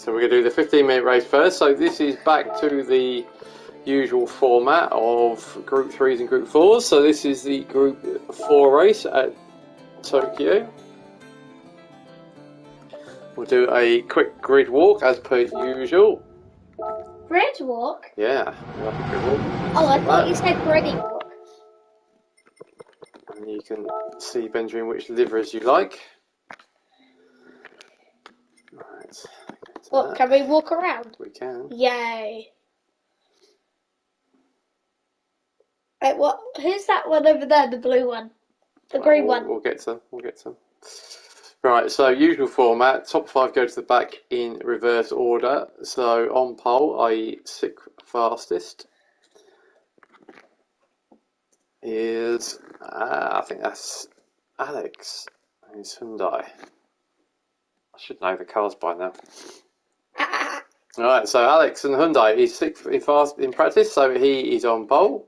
So we're going to do the 15-minute race first. So this is back to the usual format of Group 3s and Group 4s. So this is the Group 4 race at Tokyo. We'll do a quick grid walk as per usual. Grid walk? Yeah, we'll have a grid walk. Oh, I thought you said griddy walk. And you can see, Benjamin, which liveries you like. Right. What, can we walk around? We can. Yay. Wait, what? Who's that one over there, the blue one? The green one? We'll get some. We'll get some. Right, so usual format. Top 5 go to the back in reverse order. So on pole, i.e. 6th fastest, is I think that's Alex and his Hyundai. I should know the cars by now. Alright, so Alex and Hyundai is 6th in practice, so he is on pole.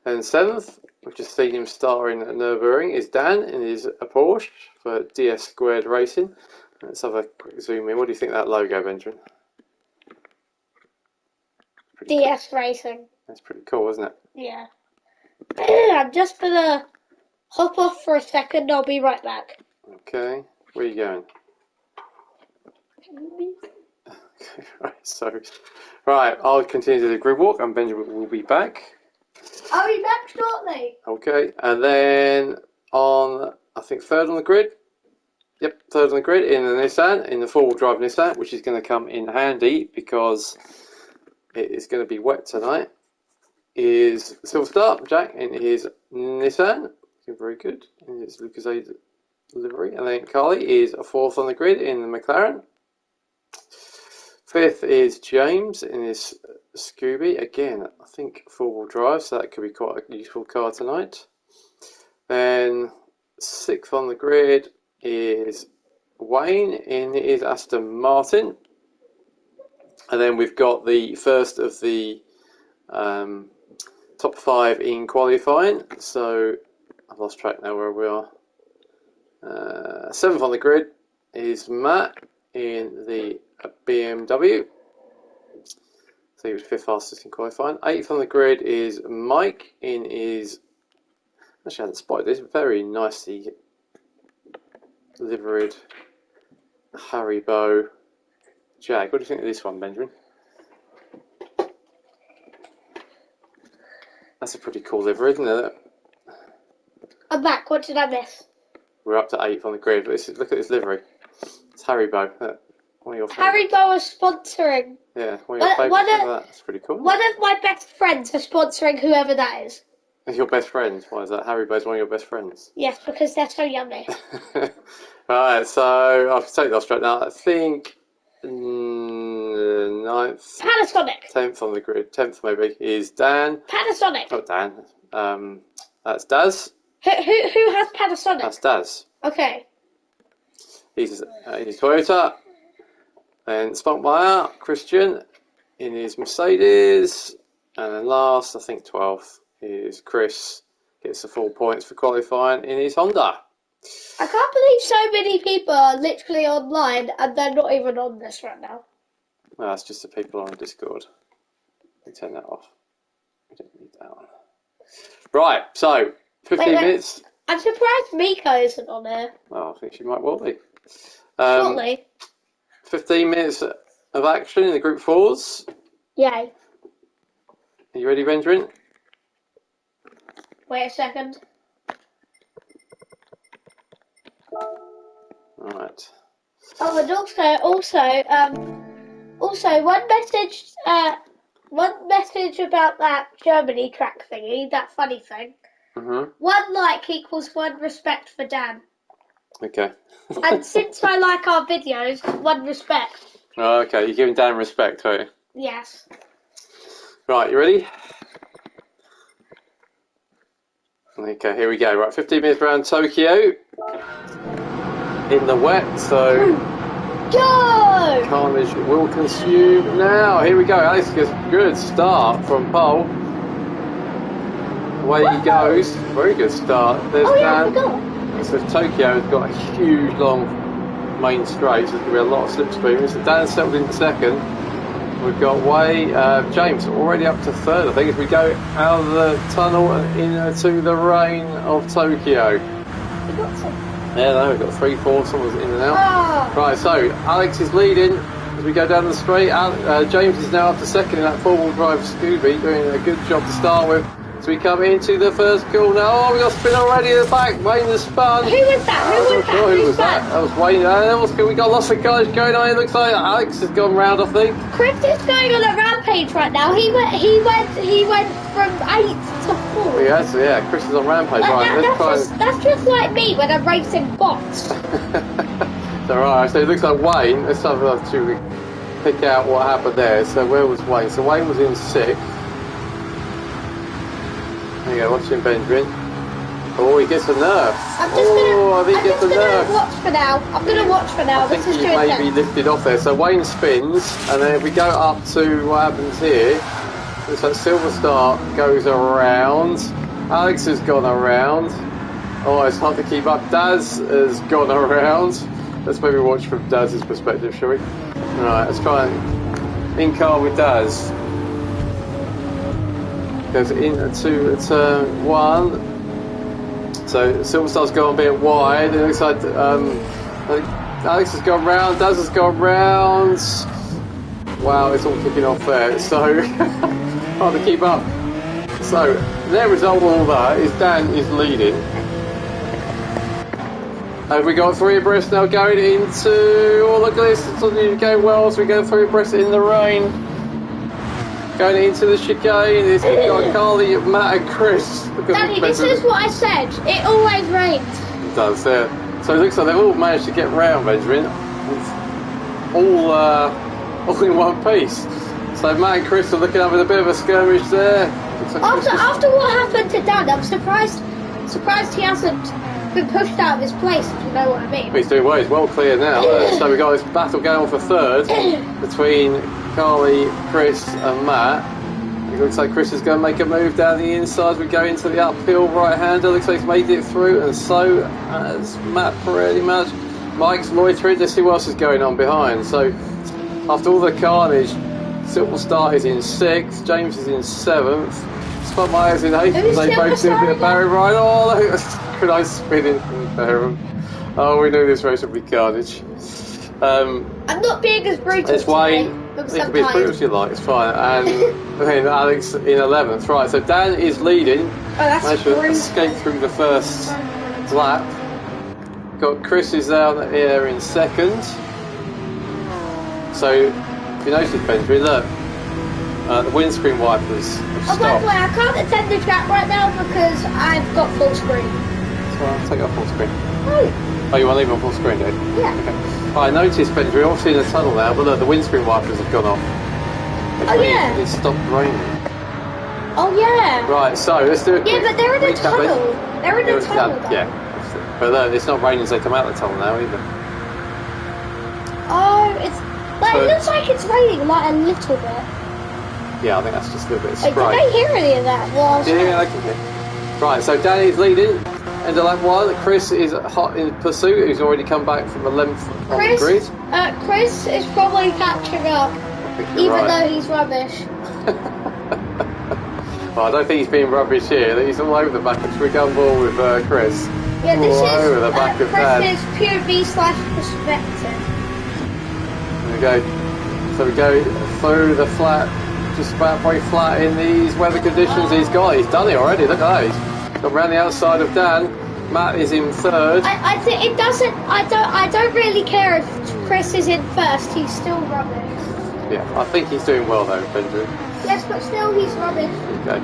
And 7th, we've just seen him starring at Nürburgring, is Dan in his Porsche for DS2 Racing. Let's have a quick zoom in. What do you think of that logo, Benjamin? DS cool. Racing. That's pretty cool, isn't it? Yeah. I'm just going to hop off for a second. I'll be right back. Okay. Where are you going? Right, I'll continue to the grid walk and Benjamin will be back. I'll be back shortly. Okay, and then on, I think 3rd on the grid. Yep, 3rd on the grid in the Nissan, in the 4-wheel drive Nissan, which is going to come in handy because it is going to be wet tonight, is Silver Star Jack in his Nissan. Looking very good in his Lucozade livery. And then Carly is 4th on the grid in the McLaren. 5th is James in his Scooby. Again, I think 4-wheel drive, so that could be quite a useful car tonight. Then 6th on the grid is Wayne in his Aston Martin. And then we've got the first of the top 5 in qualifying. So I've lost track now where we are. 7th on the grid is Matt in the BMW. So he was 5th fastest in qualifying. 8th on the grid is Mike in his, actually I hadn't spotted this, very nicely liveried Haribo Jag. What do you think of this one, Benjamin? That's a pretty cool livery, isn't it? I'm back. What did I miss? We're up to 8th on the grid. But look at this livery. It's Haribo. One of your favourites. Haribo is sponsoring. Yeah, one of your favourites. That's pretty cool. One of my best friends is sponsoring whoever that is. Your best friend? Why is that? Haribo's one of your best friends? Yes, because they're so yummy. Right, so I've taken that straight now. I think 9th. Panasonic. 10th on the grid. 10th maybe is Dan. Panasonic. Not Dan. That's Daz. Who has Panasonic? That's Daz. Okay. He's in his Toyota. Then Spunkmeyer, Christian in his Mercedes. And then last, I think 12th, is Chris. Gets the full points for qualifying in his Honda. I can't believe so many people are literally online and they're not even on this right now. Well, that's just the people on Discord. We turn that off. We don't need that one. Right, so 15 minutes. I'm surprised Miko isn't on there. Well, I think she might well be. Shortly. 15 minutes of action in the Group 4s. Yay. Are you ready, Benjamin? Wait a second. Right. Oh, and also, one message about that Germany track thingy, that funny thing. Mm-hmm. 1 like equals 1 respect for Dan. Okay. And since I like our videos, 1 respect. Oh, okay, you're giving Dan respect, are you? Yes. Right, you ready? Okay, here we go. Right, 15 minutes around Tokyo. In the wet, so Go! carnage will consume now. Here we go. Alex gets a good start from pole. Away he goes. Very good start. There's Dan. Yeah, So Tokyo has got a huge long main straight, so there's going to be a lot of slipstream. So Dan settled into second. We've got James already up to third, I think, as we go out of the tunnel and into the rain of Tokyo. We got some. Yeah, no, we've got 3, 4, someone's in and out. Oh. Right, so Alex is leading as we go down the straight. James is now up to second in that four-wheel drive Scooby, doing a good job to start with. So we come into the first corner. Oh, we got spin already at the back. Wayne has spun. Who was that? Who was that? Who was that? That was Wayne. We got lots of guys going on. It looks like Alex has gone round, I think. Chris is going on a rampage right now. He went from 8 to 4. Yeah. Chris is on rampage. That's just like me when I'm racing bots. Alright, so it looks like Wayne. Let's have to pick out what happened there. So where was Wayne? So Wayne was in 6th. There you go, watch him, Benjamin. Oh, he gets a nerf. I'm just gonna watch for now. I'm gonna watch for now. I think he may be lifted off there. So Wayne spins, and then if we go up to what happens here, looks like Silver Star goes around. Alex has gone around. Oh, it's hard to keep up. Daz has gone around. Let's maybe watch from Daz's perspective, shall we? Right, let's try and in-car with Daz. Goes into turn 1. So Silver Star's gone a bit wide. It looks like Alex has gone round, Daz has gone round. Wow, it's all kicking off there. So hard to keep up. So the result of all that is Dan is leading. And we got 3 abreast now going into. Oh, look at this! It's all going well. So we go 3 abreast in the rain. Going into the chicane, we've got Carly, Matt and Chris. Daddy, this is what I said. It always rains. It does, yeah. So it looks like they've all managed to get round, Benjamin, all in one piece. So Matt and Chris are looking up with a bit of a skirmish there. Like after what happened to Dan, I'm surprised he hasn't been pushed out of his place, if you know what I mean. He's doing well, he's well clear now. So we've got this battle going on for third between Carly, Chris and Matt. It looks like Chris is going to make a move down the inside. We go into the uphill right-hander. Looks like he's made it through, and so has Matt pretty much. Mike's loitering. Let's see what else is going on behind. So after all the carnage, Silver Star is in 6th, James is in 7th, Spotmeyer's in 8th. They both do a bit of barrier ride. Oh, look, could I spin in from there? Oh, we knew this race would be carnage. I'm not being as brutal. It's Wayne. You can be as brutal as you like, it's fine. And then Alex in 11th. Right, so Dan is leading. Managed to escape through the first lap. Got Chris is down here in 2nd. So, if you notice, Benjamin, look, the windscreen wipers have stopped. By the way, I can't attend the track right now because I've got full screen. So I'll take off full screen. Oh. Oh, you want to leave it on full screen, do you? Yeah. Okay. I noticed, Benjamin, we're obviously in a tunnel now, but look, the windscreen wipers have gone off. Yeah. It stopped raining. Oh, yeah. Right, so let's do it. Yeah, but they're in a tunnel. They're in a tunnel. Yeah. But look, it's not raining as they come out of the tunnel now either. Oh, it looks like it's raining like a little bit. Yeah, I think that's just a little bit of Wait, spray. did I hear any of that? Yeah, I can hear. Right, so Danny's leading. End of lap 1. Chris is hot in pursuit. He's already come back from 11th on the grid. Chris is probably catching up, even though he's rubbish. Well, I don't think he's being rubbish here. He's all over the back. Should we go on board with Chris? Yeah, this all is over the back of Dan. Chris is POV/perspective. There we go. So we go through the flat, just about very flat in these weather conditions. He's done it already. Look at that. He's gone around the outside of Dan. Matt is in 3rd. I think it doesn't. I don't really care if Chris is in 1st. He's still rubbish. Yeah, I think he's doing well though, Benjamin. Yes, but still he's rubbish. Okay.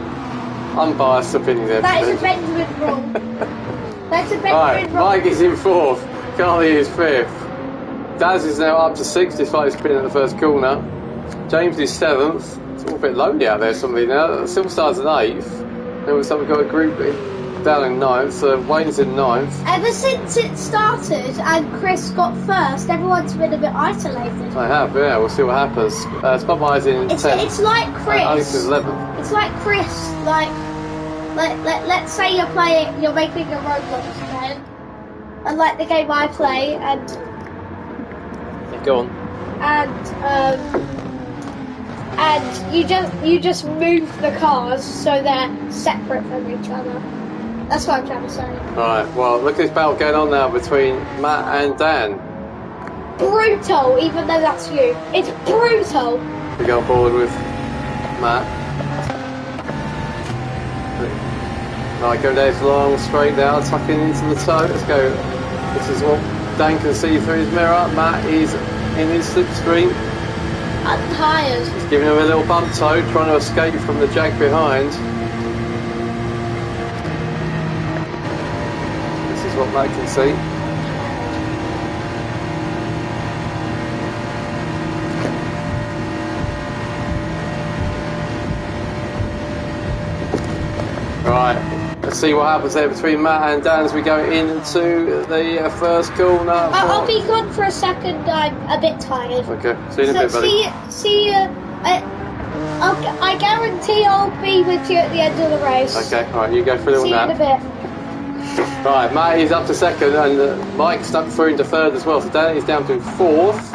Unbiased opinion there. That is a Benjamin wrong. That's a Benjamin Right, wrong. Mike is in 4th. Carly is 5th. Daz is now up to 6th despite his spin in the first corner. James is 7th. It's all a bit lonely out there suddenly now. Silver Star's in 8th. Then we've got a group down in 9th. So Wayne's in 9th. Ever since it started and Chris got 1st, everyone's been a bit isolated. I have, yeah. We'll see what happens. Spotmeyer's in 10th. It's like Chris. Alex is 11th. It's like Chris. Let's say you're making a Roblox game, and like the game I play, and Go on. And you just move the cars so they're separate from each other. That's what I'm trying to say. Right, well, look at this battle going on now between Matt and Dan. Brutal, even though that's you. It's brutal. We go forward with Matt. Right, go down long, straight down, tucking into the toe. Let's go. This is what Dan can see through his mirror. Matt is in his slipstream. I'm tired. He's giving him a little bump toe, trying to escape from the jag behind. This is what Matt can see. Right, let's see what happens there between Matt and Dan as we go into the first corner. I'll be gone for a second. I'm a bit tired. Okay, see you in a bit, buddy. See you. I guarantee I'll be with you at the end of the race. Okay, alright, you go for a little nap. See you in a bit. Right, Matt is up to second and Mike stuck through into third as well. So Dan is down to fourth.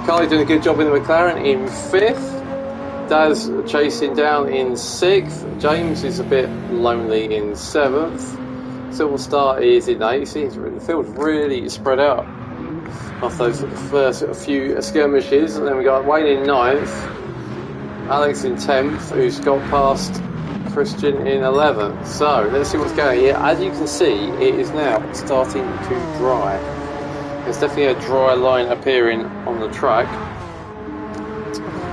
Carly's doing a good job in the McLaren in fifth. Daz chasing down in sixth. James is a bit lonely in seventh. Silver Star is in eighth. The field's really spread out off those first few skirmishes. And then we got Wayne in ninth. Alex in 10th, who's got past Christian in 11th. So let's see what's going on here. As you can see, it is now starting to dry. There's definitely a dry line appearing on the track.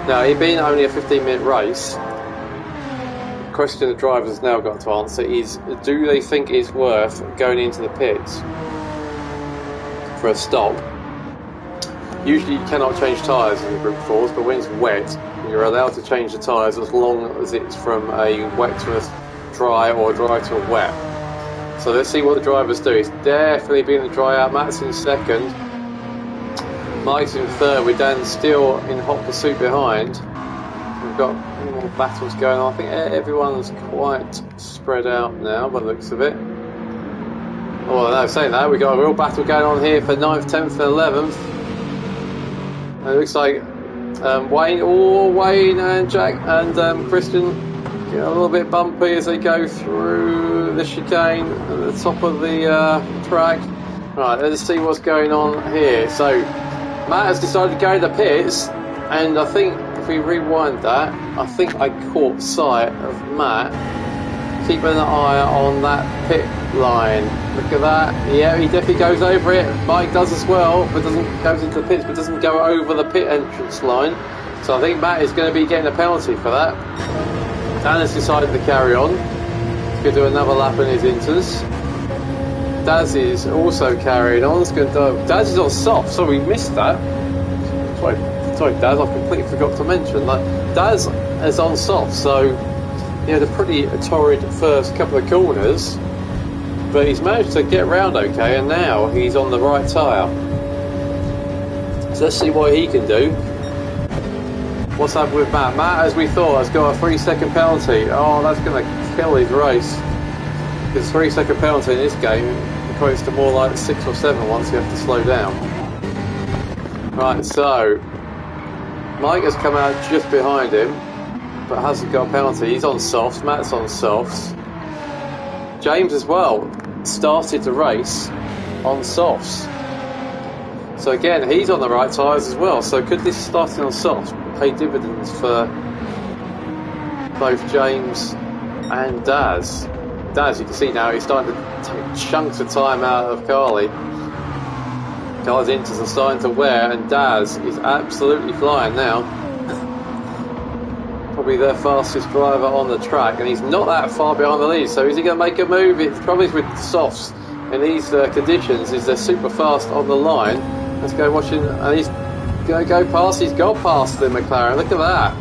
Now, it being only a 15-minute race, the question the drivers now got to answer is, do they think it's worth going into the pits for a stop? Usually you cannot change tyres in the Group 4s, but when it's wet, you're allowed to change the tyres as long as it's from a wet to a dry or a dry to a wet. So let's see what the drivers do. It's definitely been a dry out. Matt's in second. Mike's in third, with Dan still in hot pursuit behind. We've got any more battles going on. I think everyone's quite spread out now by the looks of it. Oh no, saying that, we've got a real battle going on here for 9th, 10th and 11th. And it looks like Wayne and Jack and Christian get a little bit bumpy as they go through the chicane at the top of the track. Right, let's see what's going on here. So Matt has decided to go to the pits, and I think if we rewind that, I think I caught sight of Matt keeping an eye on that pit line. Look at that. Yeah, he definitely goes over it. Mike does as well, but goes into the pits, but doesn't go over the pit entrance line. So I think Matt is going to be getting a penalty for that. Dan has decided to carry on. He's going to do another lap in his inters. Daz is also carrying on. Daz is on soft, so we missed that. Sorry Daz, I completely forgot to mention that. Daz is on soft, so he had a pretty torrid first couple of corners, but he's managed to get around okay, and now he's on the right tyre. So let's see what he can do. What's happened with Matt? Matt, as we thought, has got a 3-second penalty. Oh, that's going to kill his race. Because 3-second penalty in this game equates to more like 6 or 7 once you have to slow down. Right, so Mike has come out just behind him, but hasn't got a penalty. He's on softs. Matt's on softs. James as well started the race on softs. So again, he's on the right tyres as well. So could this starting on softs pay dividends for both James and Daz? Daz, you can see now, he's starting to take chunks of time out of Carly. Carly's inters are starting to wear, and Daz is absolutely flying now. Probably their fastest driver on the track, and he's not that far behind the lead. So is he going to make a move? It's probably with softs in these conditions. Is they're super fast on the line. Let's go watching, and he's going to go past. He's got past the McLaren. Look at that.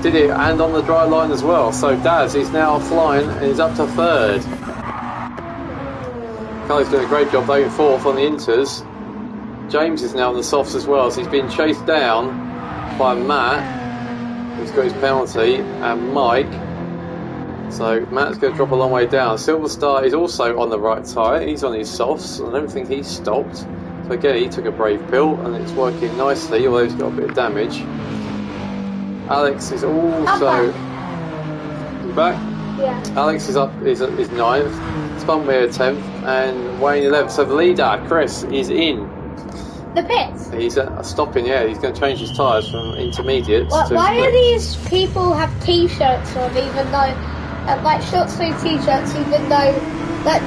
Did it, and on the dry line as well. So Daz is now flying, and he's up to third. Carly's doing a great job though in fourth on the inters. James is now on the softs as well, so he's been chased down by Matt, who's got his penalty, and Mike. So Matt's going to drop a long way down. Silver Star is also on the right tyre. He's on his softs. I don't think he's stopped. So again, he took a brave pill, and it's working nicely, although he's got a bit of damage. Alex is also back. Yeah. Alex is up, is 9th, Spunmere 10th, and Wayne 11th. So the leader, Chris, is in. The pits. He's stopping, yeah, he's going to change his tyres from intermediates to why do slicks. these people have t-shirts on, even though, like short sleeve t-shirts, even though they're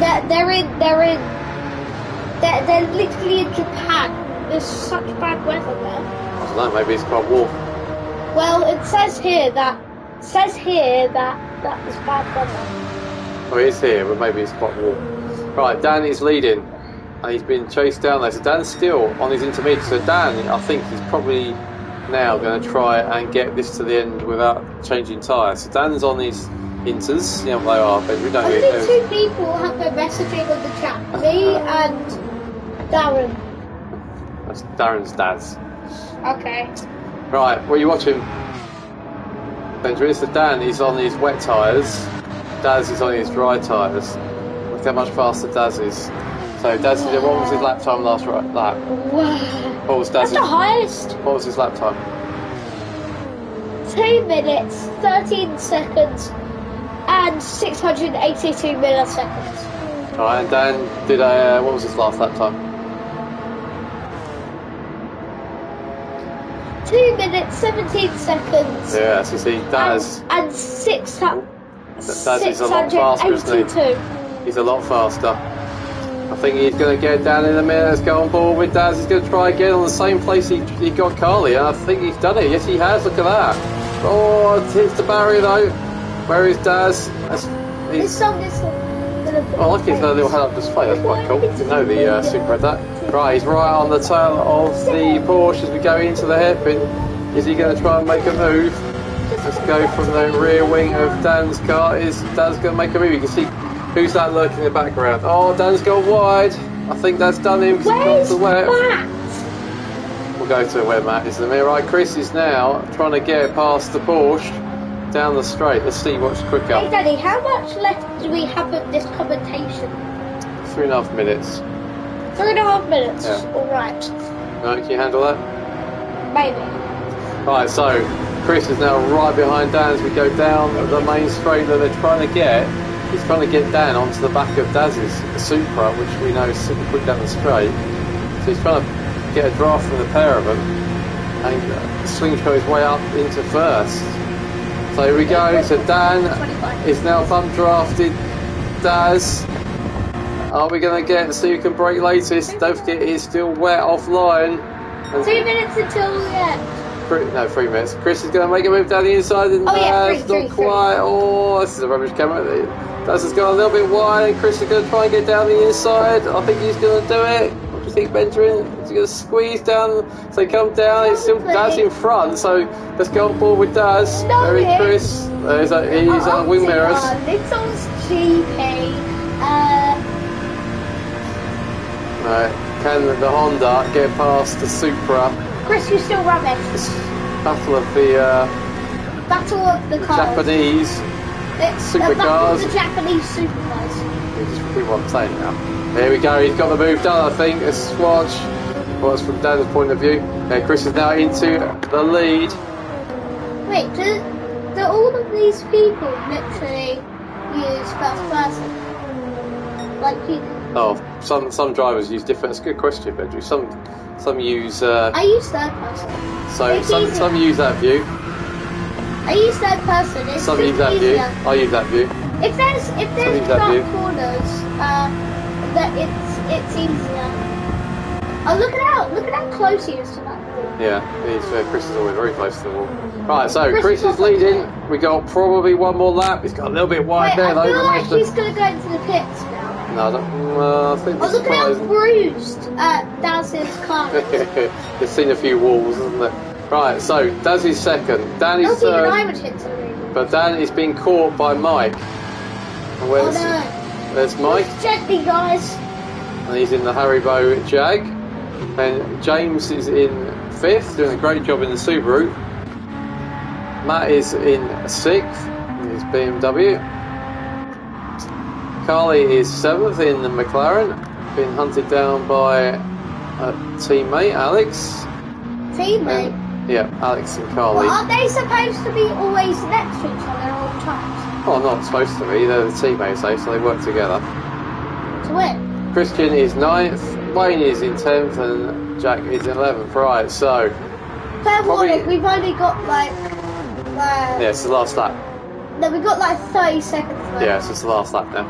literally in Japan. There's such bad weather there. I don't know, maybe it's quite warm. Well, it says here that there's bad weather. Oh, it is here, but maybe it's quite warm. Right, Dan is leading, and he's been chased down there. So Dan's still on his intermediate. So Dan, I think he's probably now going to try and get this to the end without changing tyres. So Dan's on his inters. You know what they are, but we don't Only really know. 2 people have been messaging on the chat. Me and Darren. That's Darren's dad's. Okay. Right, what are you watching? Benjamin, so Dan is on his wet tyres. Daz is on his dry tyres. Look how much faster Daz is. So Daz, what was his lap time last lap? Wow. What was That's Daz's? the highest. What was his lap time? 2 minutes, 13 seconds, and 682 milliseconds. Right, and Dan did what was his last lap time? 2 minutes, 17 seconds. Yeah, so you see, Daz And 682. Daz is a lot faster, isn't he? He's a lot faster. I think he's going to get down in a minute. Let's go on board with Daz. He's going to try again on the same place he got Carly, and I think he's done it. Yes, he has. Look at that. Oh, it hits the barrier though. Where is Daz? This song is I like his little head-up display. That's quite cool. Didn't know the Super had that. Right, he's right on the tail of the Porsche as we go into the hairpin. Is he going to try and make a move? Let's go from the rear wing of Dan's car. Is Dan's going to make a move? You can see who's that lurking in the background. Oh, Dan's gone wide. I think that's done him. Where's Gone to wet. Matt? We'll go to where Matt is in a minute. Right, Chris is now trying to get past the Porsche down the straight. Let's see what's quicker. Hey Daddy, how much left do we have of this commentation? 3.5 minutes. 3.5 minutes. Yeah. Alright. No, can you handle that? Maybe. Right, so Chris is now right behind Dan as we go down the main straight that they're trying to get. He's trying to get Dan onto the back of Daz's Supra, which we know is super quick down the straight. So he's trying to get a draft from the pair of them and slingshot his way up into first. So here we go. So Dan is now bump drafted Daz. Are we going to get so you can break latest? Don't forget it's still wet offline. And 2 minutes until the end. 3 minutes. Chris is going to make a move down the inside and Oh, yeah, Daz three. not quite. Oh, this is a rubbish camera. Daz has gone a little bit wide and Chris is going to try and get down the inside. I think he's going to do it. What do you think, Benjamin? Is he going to squeeze down? So they come down. It's still Daz in front. So let's go on board with Daz. No, There is it- Chris. He's on wing mirrors. Little GP. Right. Can the Honda get past the Supra? Chris, you're still rubbish. Battle of the Battle of the cars. Japanese. It's supercars. the battle of the Japanese supercars. It's really what I'm saying now. There we go. He's got the move done, I think. A swatch. Well, it's from Dan's point of view. Yeah, Chris is now into the lead. Wait, do all of these people literally use first person? Like you do? Oh, some drivers use different. That's a good question, Benji. Some use. I use third person. So It's easier. some use that view. I use third person. It's Some use that view. easier. I use that view. If there's use that view. dark corners, that it's easier. Oh, look at how close he is to that wall. Yeah, Chris is always very close to the wall. Right, so Chris Chris is is leading. We got probably one more lap. He's got a little bit wide Wait, there though. I feel like Managed to- he's gonna go into the pits now. No, I don't. I think Oh, this look at how is bruised Daz's car is. You've seen a few walls, isn't it? Right, so Daz is second. Dan is Not even I third. would hit something. But Dan is being caught by Mike. And Oh where's, no. there's Mike, Gently, guys. and he's in the Haribo Jag. And James is in fifth, doing a great job in the Subaru. Matt is in sixth in his BMW. Carly is seventh in the McLaren, being hunted down by teammate, Alex. Teammate? Yeah, Alex and Carly. Well, aren't they supposed to be always next to each other all the time? Oh, not supposed to be. They're the teammates, so they work together. To win? Christian is 9th, Wayne is in 10th, and Jack is in 11th. Right, so... Fair warning, we've only got like... yeah, it's the last lap. No, we've got like 30 seconds left. Yeah, it's the last lap now.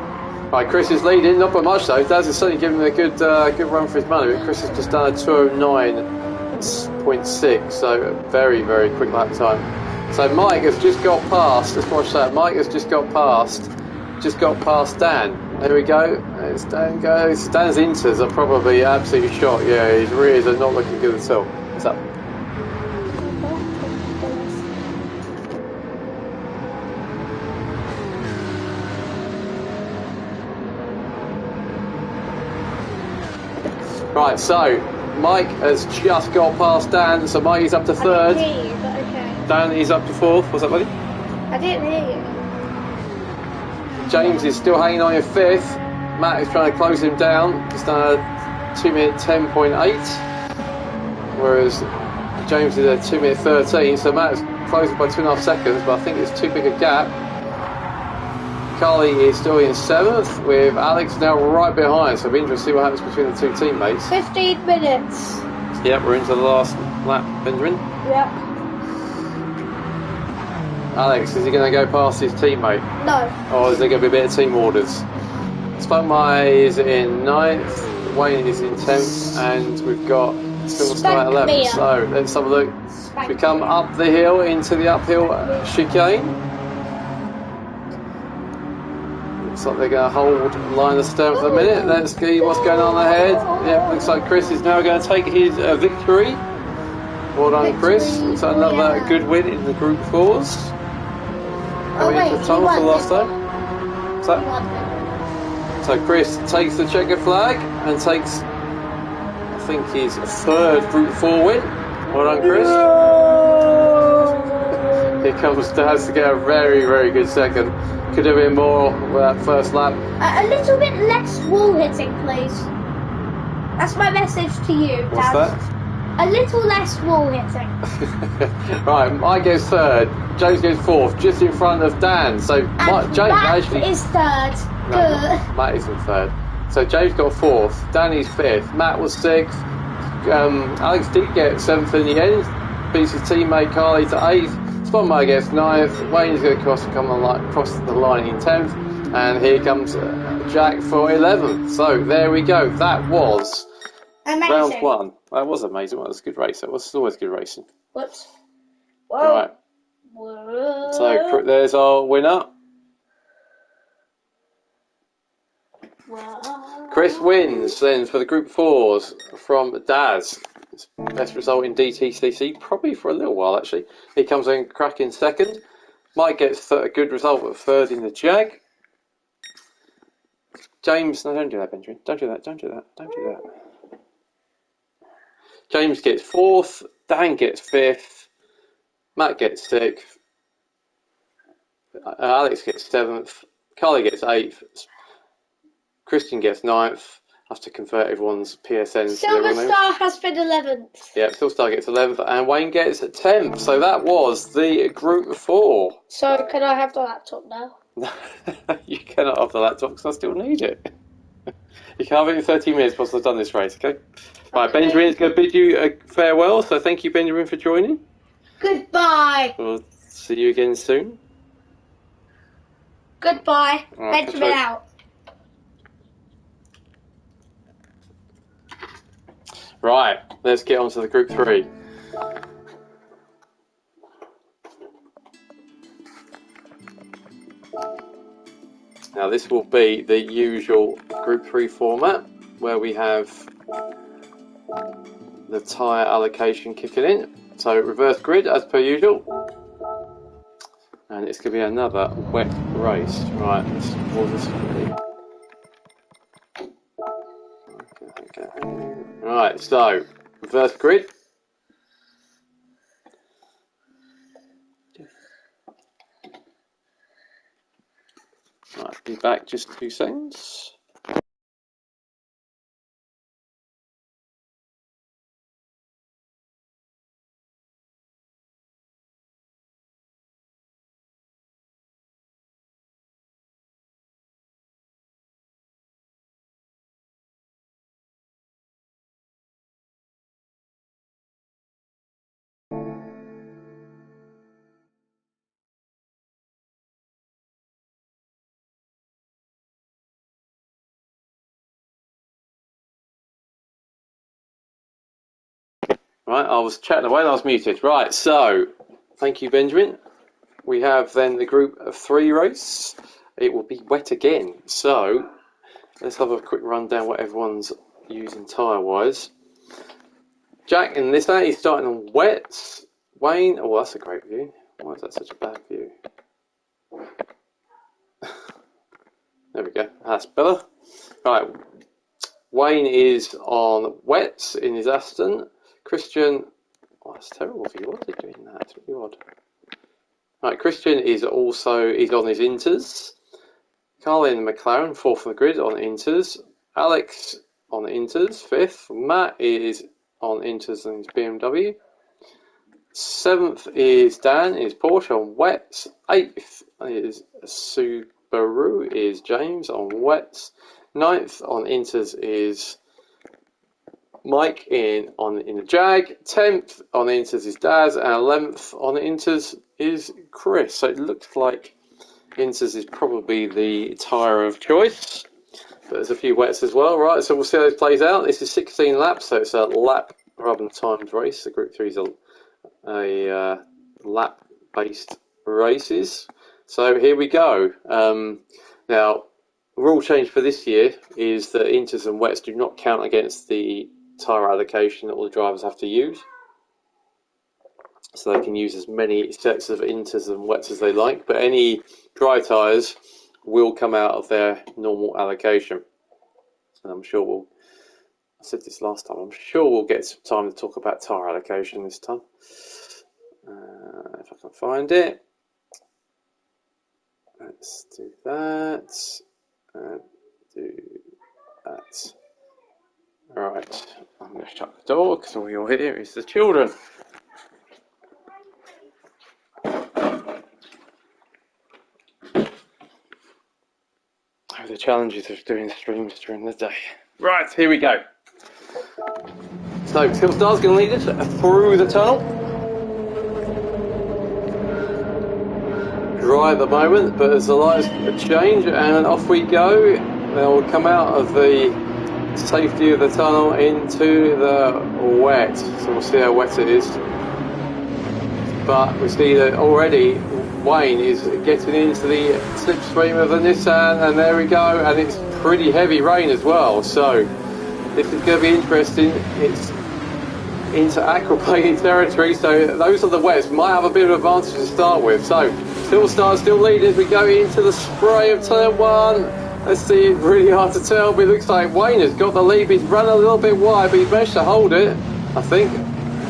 Right, Chris is leading, not by much though. Daz is certainly giving him a good run for his money, but Chris has just done a 2:09.6, so a very, very quick lap time. So Mike has just got past, let's watch that, Mike has just got past Dan. There we go, as Dan goes. Dan's inters are probably absolutely shot, yeah, his rears are not looking good at all. What's up? Right, so Mike has just got past Dan, so Mike is up to 3rd. I didn't hear you, but okay. Dan is up to 4th. What's that, buddy? I didn't hear you. James is still hanging on in 5th. Matt is trying to close him down. He's done a 2-minute 10.8, whereas James is at 2-minute 13. So Matt is closing by 2.5 seconds, but I think it's too big a gap. Carly is still in 7th, with Alex now right behind, so it'll be interesting to see what happens between the two teammates. 15 minutes. Yep, we're into the last lap, Benjamin. Yep. Alex, is he going to go past his teammate? No. Or is there going to be a bit of team orders? Spunkmeyer is in 9th, Wayne is in 10th, and we've got still start at 11th. So let's have a look. We come up the hill into the uphill chicane. Looks like they're going to hold line of stern for a minute. Let's see what's going on ahead. Yep, looks like Chris is now going to take his victory. Well done, Chris. It's another good win in the Group 4s. Coming into the tunnel for the last time. So Chris takes the checker flag and takes, I think, his 3rd Group 4 win. Well done, Chris. Here comes Daz to get a very, very good second. Could have been more with that first lap. A little bit less wall hitting, please. That's my message to you, Daz. What's that? A little less wall hitting. Right, Mike goes 3rd, James goes 4th, just in front of Dan. So James Matt actually is 3rd. No, Matt is in 3rd. So James got 4th, Danny's 5th, Matt was 6th. Alex did get 7th in the end, beats his teammate Carly to 8th. Spunkmeyer gets 9th, Wayne's going to cross the line in 10th, and here comes Jack for 11th. So there we go. That was amazing. round 1. That was amazing. Well, it was a good race. That was always good racing. Whoops. Whoa. Right. Whoa. So there's our winner. Whoa. Chris wins then for the Group 4s from Daz. Best result in DTCC, probably for a little while actually. He comes in cracking 2nd. Mike gets a good result at 3rd in the Jag. James, no, don't do that, Benjamin. Don't do that. Don't do that. Don't do that. James gets 4th. Dan gets 5th. Matt gets 6th. Alex gets 7th. Carly gets 8th. Christian gets 9th. I have to convert everyone's PSNs. Silver Star has been 11th. Yeah, Silver Star gets 11th, and Wayne gets 10th. So that was the Group 4. So can I have the laptop now? You cannot have the laptop because I still need it. You can have it in 30 minutes once I've done this race, okay? Right, Benjamin is going to bid you a farewell, so thank you, Benjamin, for joining. Goodbye. We'll see you again soon. Goodbye. Right, Benjamin out. Right, let's get on to the Group 3. Now this will be the usual Group 3 format where we have the tyre allocation kicking in. So reverse grid as per usual. And it's going to be another wet race. Right, let's pause this quickly. Okay. Right, so reverse grid. Right, be back just 2 seconds. Right, I was chatting away and I was muted. Right, so thank you, Benjamin. We have then the group of 3 race. It will be wet again. So let's have a quick run down what everyone's using tyre-wise. Jack in this he's starting on wets. Wayne, oh, that's a great view. Why is that such a bad view? There we go, that's better. Right, Wayne is on wets in his Aston. Christian, oh, that's terrible view. Why is he doing that? It's really odd. Right, Christian is also, he's on his Inters. Carly in the McLaren, 4th on the grid on Inters. Alex on Inters, 5th. Matt is on Inters and his BMW. 7th is Dan, is Porsche on wets. 8th is Subaru, is James on wets. 9th on Inters is Mike in the Jag. 10th on Inters is Daz, and 11th on Inters is Chris. So it looks like Inters is probably the tyre of choice, but there's a few wets as well. Right, so we'll see how this plays out. This is 16 laps, so it's a lap rather than timed race. The Group 3 is a lap-based races. So here we go. Now, the rule change for this year is that Inters and wets do not count against the tyre allocation that all the drivers have to use. So they can use as many sets of Inters and wets as they like, but any dry tyres will come out of their normal allocation. And I'm sure we'll, I said this last time, I'm sure we'll get some time to talk about tyre allocation this time. If I can find it. Let's do that. And do that. Right, I'm going to shut the door because all you'll hear is the children. The challenges of doing streams during the day. Right, here we go. So, Tillstar's going to lead us through the tunnel. Dry at the moment, but as the lights change, and off we go. They'll come out of the safety of the tunnel into the wet. So we'll see how wet it is. But we see that already Wayne is getting into the slipstream of the Nissan, and there we go, and it's pretty heavy rain as well, so this is going to be interesting. It's into aquaplaning territory, so those are the wets. Might have a bit of advantage to start with. So Tillstar still leading as we go into the spray of turn 1. Let's see, it's really hard to tell, but it looks like Wayne has got the lead. He's run a little bit wide, but he's managed to hold it, I think.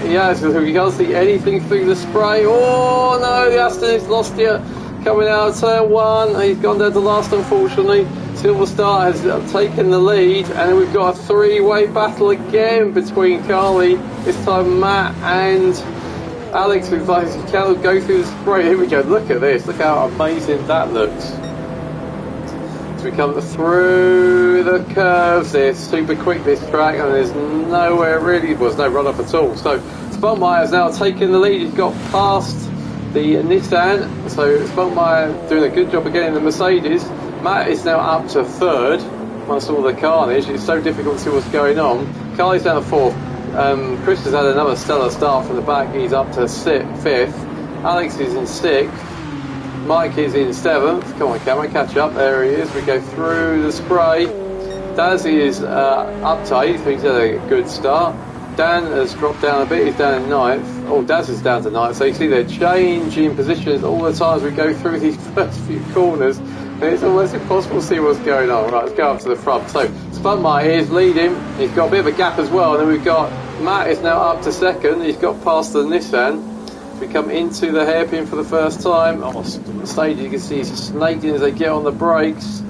Yeah, so we can't see anything through the spray. Oh no, the Aston has lost it. Coming out of turn 1, he's gone down to last, unfortunately. Silverstar has taken the lead, and then we've got a 3-way battle again between Carly, this time Matt and Alex, who's like, he cannot go through the spray. Here we go, look at this, look how amazing that looks. So we come through the curves, it's super quick this track, and there's nowhere really, there's no run-off at all. So Spunkmeyer's now taken the lead, he's got past the Nissan, so Spunkmeyer doing a good job of getting the Mercedes. Matt is now up to 3rd, once all the carnage, it's so difficult to see what's going on. Carly's down to 4th, Chris has had another stellar start from the back, he's up to 5th, Alex is in 6th, Mike is in 7th. Come on, camera, catch up. There he is. We go through the spray. Daz is up to 8th. He's had a good start. Dan has dropped down a bit. He's down in 9th. Oh, Daz is down to 9th. So you see they're changing positions all the time as we go through these first few corners. And it's almost impossible to see what's going on. Right, let's go up to the front. So Spunkmeyer is leading. He's got a bit of a gap as well. And then we've got Matt is now up to 2nd. He's got past the Nissan. We come into the hairpin for the first time. Oh, Mercedes, you can see he's snaking as they get on the brakes.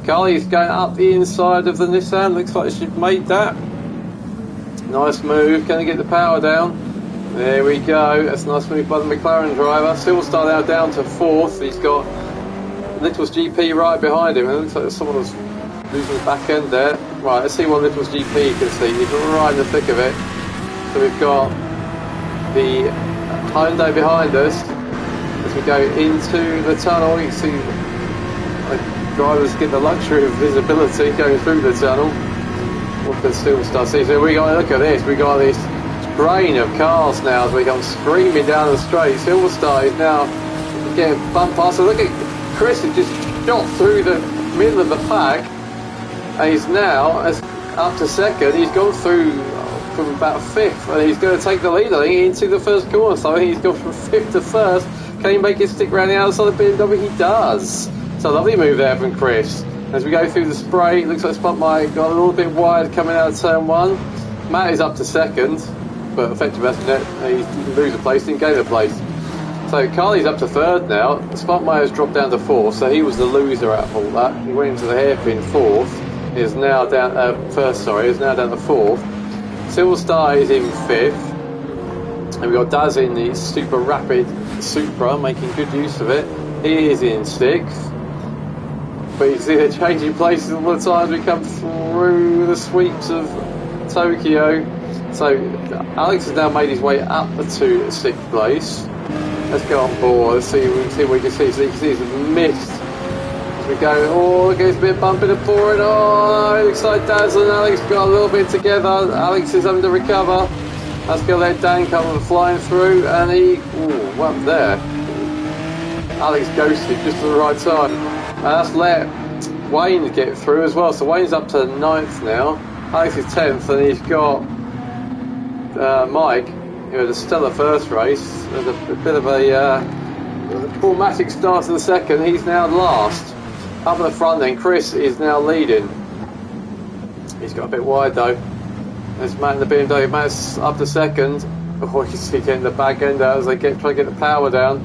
Carly's going up the inside of the Nissan. Looks like she's made that. Nice move. Can they get the power down? There we go. That's a nice move by the McLaren driver. Silverstar now down to 4th. He's got Little's GP right behind him. It looks like someone was losing the back end there. Right, let's see what Little's GP can see. He's right in the thick of it. So we've got the Hyundai behind us as we go into the tunnel. You can see the drivers get the luxury of visibility going through the tunnel. What can Silverstar see? So we got, look at this, we got this brain of cars now as we come screaming down the straight. Silverstar is now getting bumped past. So look at Chris has just shot through the middle of the pack, and he's now up to second. He's gone through from about fifth, and he's going to take the lead, I think, into the first corner. So I think he's gone from fifth to first. Can he make it stick around the outside of BMW? He does. So lovely move there from Chris. As we go through the spray, it looks like Spotlight got a little bit wide coming out of turn one. Matt is up to second, but effective estimate, he didn't lose a place, didn't gain a place. So Carly's up to third now. Spotmeyer's dropped down to fourth, so he was the loser out of all that. He went into the hairpin fourth. He is now down is now down to fourth. Silverstar is in fifth, and we've got Daz in the super rapid Supra, making good use of it. He is in sixth. But you see they're changing places all the time as we come through the sweeps of Tokyo. So Alex has now made his way up to sixth place. Let's go on board. Let's see what we can see. So you can see it's missed as we go. Oh, it gets a bit bumpy to board. Oh, it looks like Daz and Alex got a little bit together. Alex is having to recover. Let's go let Dan come flying through, and he went there. Alex ghosted just at the right time. And that's let Wayne get through as well. So Wayne's up to 9th now. Alex is 10th, and he's got Mike, who had a stellar first race. There's a bit of a problematic start to the second. He's now last. Up at the front then, Chris is now leading. He's got a bit wide though. There's Matt in the BMW. Matt's up to second. Oh, you see getting the back end out as they try to get the power down.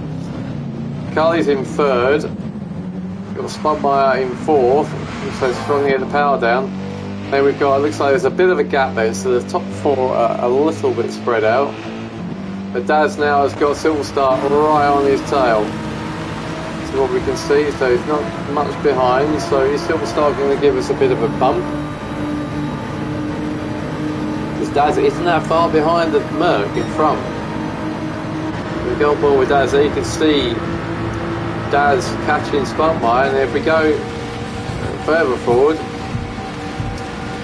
Carly's in third. Got Spudmeyer in fourth, so struggling to get the power down. Then we've got, it looks like there's a bit of a gap there, so the top four are a little bit spread out. But Daz now has got Silverstar right on his tail. So what we can see, so he's not much behind, so is Silverstar going to give us a bit of a bump? Because Daz isn't that far behind the Merc in front. We go on board with Daz, there you can see Daz catching Spotmeyer, and if we go further forward,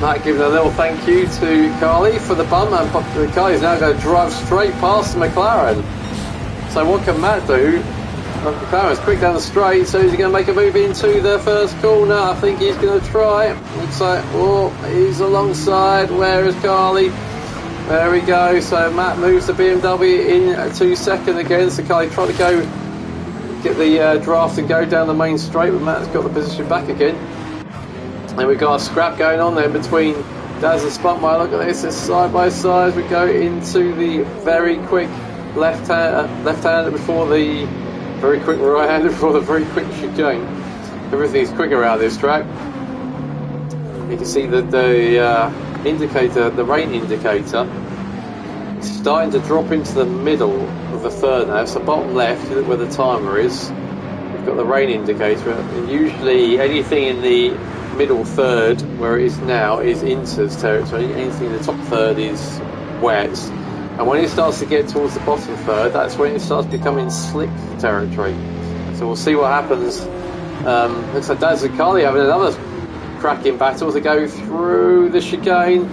Matt giving a little thank you to Carly for the bump, and Carly's now going to drive straight past the McLaren. So what can Matt do? McLaren's quick down the straight, so he's going to make a move into the first corner. I think he's going to try. Looks like, oh, he's alongside. Where is Carly? There we go. So Matt moves the BMW into second again. So Carly trying to go get the draft and go down the main straight, but Matt's got the position back again. And we've got a scrap going on there between Daz and Spotmeyer. Look at this, it's side by side. We go into the very quick left-hander before the very quick right-hander before the very quick chicane. Everything's quick around this track. You can see that the indicator, the rain indicator, is starting to drop into the middle of the third now. So bottom left, look where the timer is. We've got the rain indicator, and usually anything in the middle third, where it is now, is Inter's territory. Anything in the top third is wet. And when it starts to get towards the bottom third, that's when it starts becoming slick territory. So we'll see what happens. Looks like Daz and Carly having another cracking battle to go through the chicane.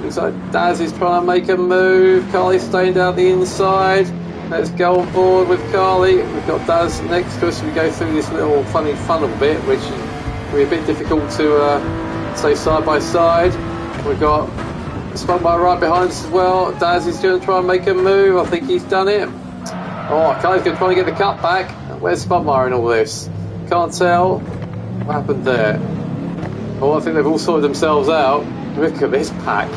Looks like Daz is trying to make a move. Carly's staying down the inside. Let's go on board with Carly. We've got Daz next to us. We go through this little funny funnel bit, which is a bit difficult to stay side by side. We've got Spotmeyer right behind us as well. Daz is going to try and make a move. I think he's done it. Oh, Carly's going to try and get the cut back. Where's Spotmeyer in all this? Can't tell. What happened there? Oh, I think they've all sorted themselves out. Look at this pack.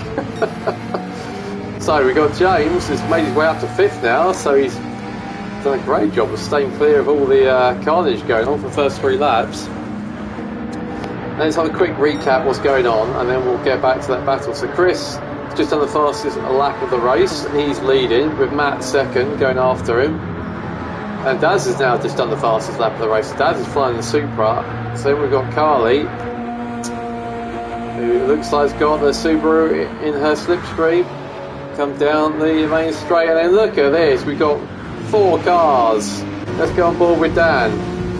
So we've got James, who's made his way up to 5th now, so he's done a great job of staying clear of all the carnage going on for the first 3 laps. Let's have a quick recap what's going on, and then we'll get back to that battle. So Chris has just done the fastest lap of the race. He's leading, with Matt second, going after him. And Daz has now just done the fastest lap of the race. Daz is flying the Supra. So then we've got Carly, who looks like has got the Subaru in her slipstream. Come down the main straight, and then look at this. We've got 4 cars. Let's go on board with Dan.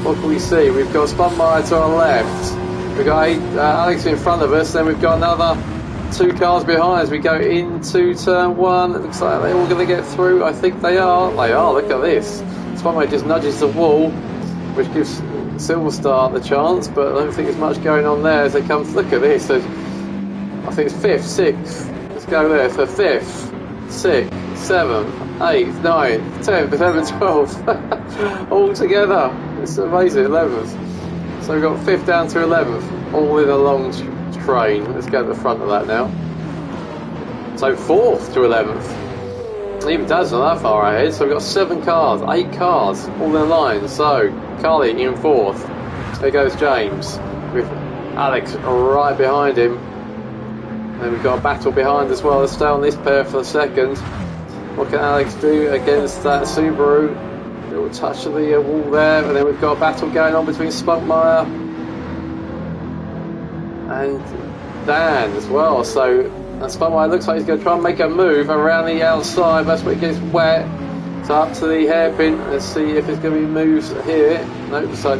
What can we see? We've got Spotmeyer to our left. We've got Alex in front of us, then we've got another 2 cars behind as we go into turn 1. It looks like they're all going to get through. I think they are. They are. Look at this. Spotlight just nudges the wall, which gives Silver Star the chance, but I don't think there's much going on there as they come. Look at this. So I think it's 5th, 6th. Let's go there for 5th, 6th, 7th, 8th, 9th, 10th, 11th, 12th. All together. It's amazing. 11th. So we've got 5th down to 11th, all in a long train. Let's go to the front of that now. So 4th to 11th. Even Dad's not that far ahead. So we've got 7 cars, 8 cars, all in line. So Carly in 4th. There goes James with Alex right behind him. And we've got a battle behind as well. Let's stay on this pair for a second. What can Alex do against that Subaru? A little touch of the wall there, and then we've got a battle going on between Spunkmeyer and Dan as well. So Spunkmeyer looks like he's going to try and make a move around the outside. That's where it gets wet. So up to the hairpin. Let's see if there's going to be moves here. Nope, so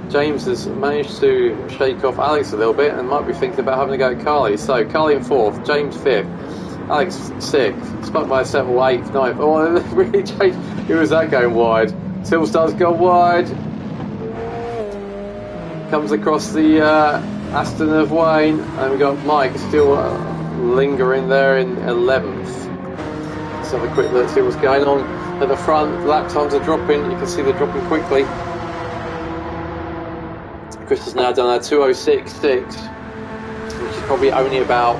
James has managed to shake off Alex a little bit and might be thinking about having to go to Carly. So Carly in 4th, James 5th, Alex 6th, Spunkmeyer 7th, 8th, 9th. Oh, it really changed. Who was that going wide? Silverstar's gone wide. Comes across the Aston of Wayne, and we've got Mike still lingering there in 11th. Let's have a quick look, see what's going on at the front. Lap times are dropping. You can see they're dropping quickly. Chris has now done a 2:06.6, which is probably only about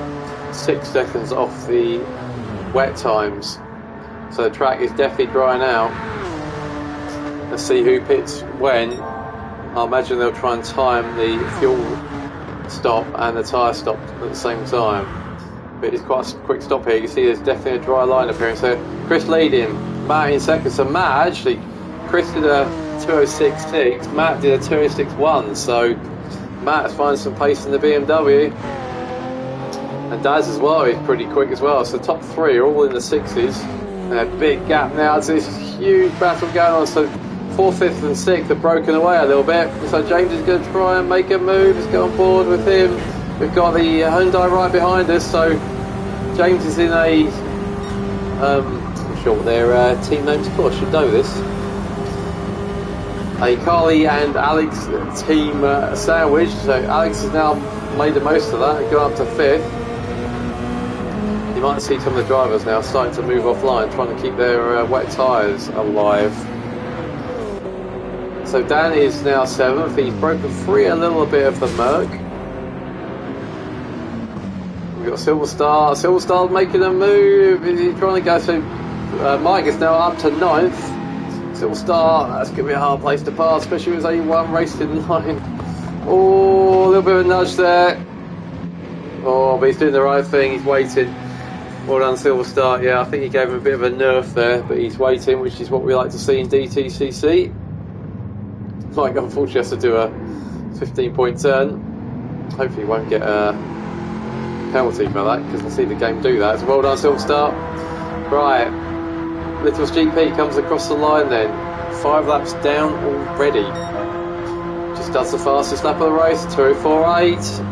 6 seconds off the wet times. So the track is definitely drying out. Let's see who pits when. I imagine they'll try and time the fuel stop and the tyre stop at the same time. But it's quite a quick stop here. You can see there's definitely a dry line appearing. So Chris leading, Matt in second. So Matt actually, Chris did a 2:06.6, Matt did a 2:06.1, so Matt's finding some pace in the BMW, and Daz as well is pretty quick as well. So the top 3 are all in the 6s, and a big gap now. It's this huge battle going on. So 4th, 5th and 6th are broken away a little bit, so James is going to try and make a move. Let's get on board with him. We've got the Hyundai right behind us, so James is in a I'm not sure what their team name's for, I should know this. A Carly and Alex team sandwich. So Alex has now made the most of that and got up to 5th. You might see some of the drivers now starting to move offline, trying to keep their wet tyres alive. So Dan is now 7th. He's broken free a little bit of the murk. We've got Silver Star. Silver Star making a move. He's trying to go. So Mike is now up to 9th. Silver Star, that's going to be a hard place to pass, especially with only one race in line. Oh, a little bit of a nudge there. Oh, but he's doing the right thing, he's waiting. Well done, Silver Star. Yeah, I think he gave him a bit of a nerf there, but he's waiting, which is what we like to see in DTCC. Mike unfortunately has to do a 15-point turn. Hopefully he won't get a penalty for that, because I see the game do that. So well done, Silver Star. Right. Little's GP comes across the line then. 5 laps down already. Just does the fastest lap of the race, 2:04.8.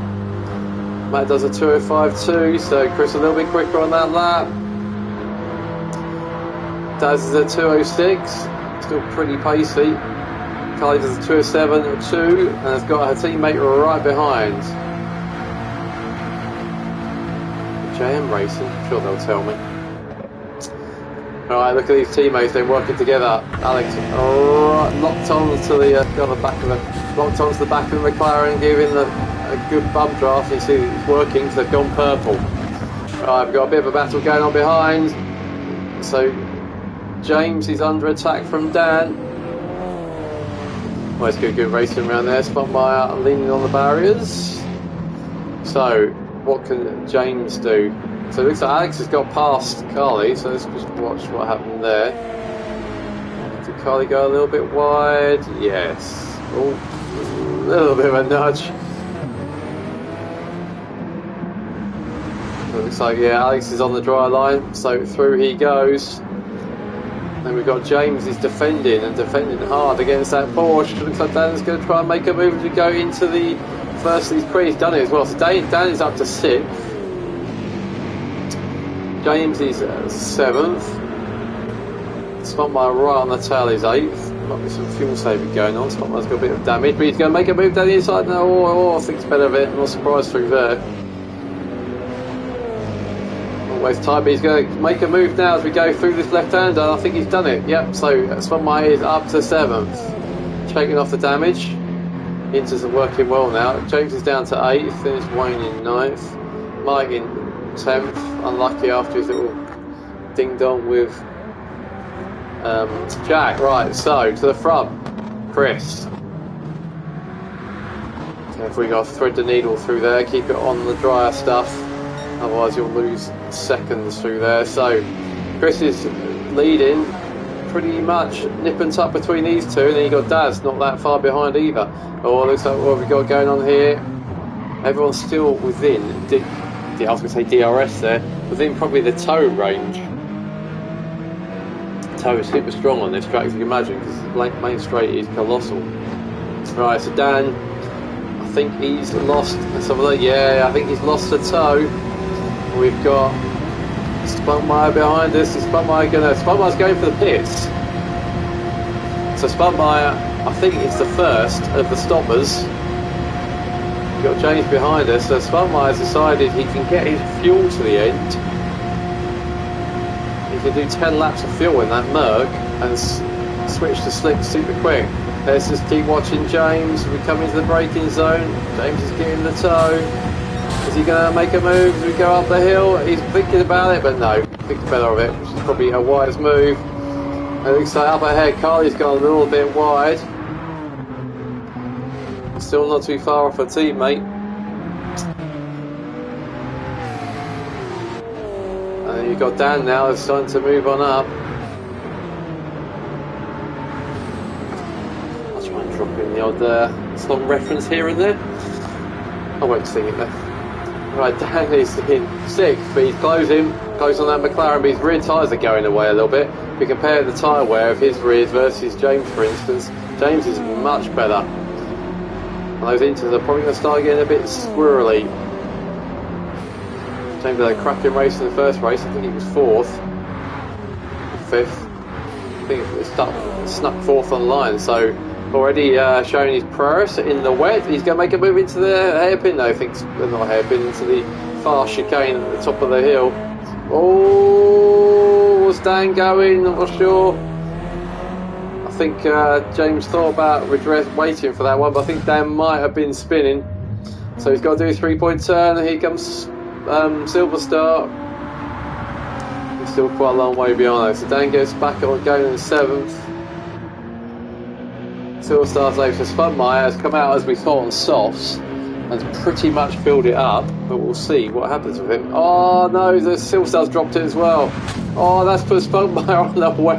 Matt does a 2:05.2, so Chris a little bit quicker on that lap. Daz is at 2:06, still pretty pacey. Carly does a 2:07.2 and has got her teammate right behind. JM Racing, I'm sure they'll tell me. Alright, look at these teammates, they're working together. Alex locked on to the back of the McLaren, giving a good bum draft. You see it's working, so they've gone purple. Alright, we've got a bit of a battle going on behind. So James is under attack from Dan. Well, it's good racing around there. Spunkmeyer leaning on the barriers. So what can James do? So it looks like Alex has got past Carly, so let's just watch what happened there. Did Carly go a little bit wide? Yes. Oh, a little bit of a nudge. So it looks like, yeah, Alex is on the dry line, so through he goes. Then we've got James, he's defending hard against that Porsche. It looks like Dan's going to try and make a move to go into the first of these crews. He's done it as well. So Dan is up to 6th. James is 7th. Spotmire right on the tail is 8th. Might be some fuel saving going on. Spotmire's got a bit of damage, but he's going to make a move down the inside now. I think it's better of it. Not surprised through there. Always tight, but he's going to make a move now as we go through this left-hander. I think he's done it. Yep, so Spotmire is up to 7th. Shaking off the damage. Inters are working well now. James is down to 8th, then it's Wayne in 9th. Mike in 10th. Unlucky after his little ding-dong with Jack. Right, so to the front. Chris. If we got to thread the needle through there, keep it on the drier stuff. Otherwise you'll lose seconds through there. So Chris is leading, pretty much nip and tuck between these two, and then you got Daz not that far behind either. Oh, looks like what we've got going on here. Everyone's still within, I was going to say DRS there, within probably the tow range. Tow is super strong on this track, as you can imagine, because the main straight is colossal. Right, so Dan, I think he's lost some of that. Yeah, I think he's lost the tow. We've got Spotmire behind us. Spotmire's going for the pits. So Spotmire, I think it's the first of the stoppers. We've got James behind us. So Spotmire's decided he can get his fuel to the end. He can do 10 laps of fuel in that Merc and switch to slick super quick. Let's just keep watching James. We come into the braking zone. James is getting the tow. Is he going to make a move as we go up the hill? He's thinking about it, but no. Thinks better of it, which is probably a wise move. It looks like up ahead, Carly's gone a little bit wide. Still not too far off her teammate. And you've got Dan now, it's starting to move on up. I'll try and drop in the odd song reference here and there. I won't sing it though. Right, Dan is in 6th, but he's close on that McLaren, but his rear tyres are going away a little bit. If we compare the tyre wear of his rears versus James, for instance, James is much better. And those inters are probably going to start getting a bit squirrely. James had a cracking race in the first race. I think he was 4th, 5th. I think it snuck 4th on the line, so already showing his prowess in the wet. He's going to make a move into the hairpin though. I think not hairpin, into the fast chicane at the top of the hill. Oh, was Dan going? Not sure. I think James thought about waiting for that one, but I think Dan might have been spinning. So he's got to do a 3-point turn. Here comes Silver Star. He's still quite a long way behind though. So Dan gets back on going in 7th. Silver Star's later. Spotmire has come out as we thought on softs and pretty much filled it up, but we'll see what happens with him. Oh no, the Silver Star's dropped it as well. Oh, that's put Spotmire on the wet.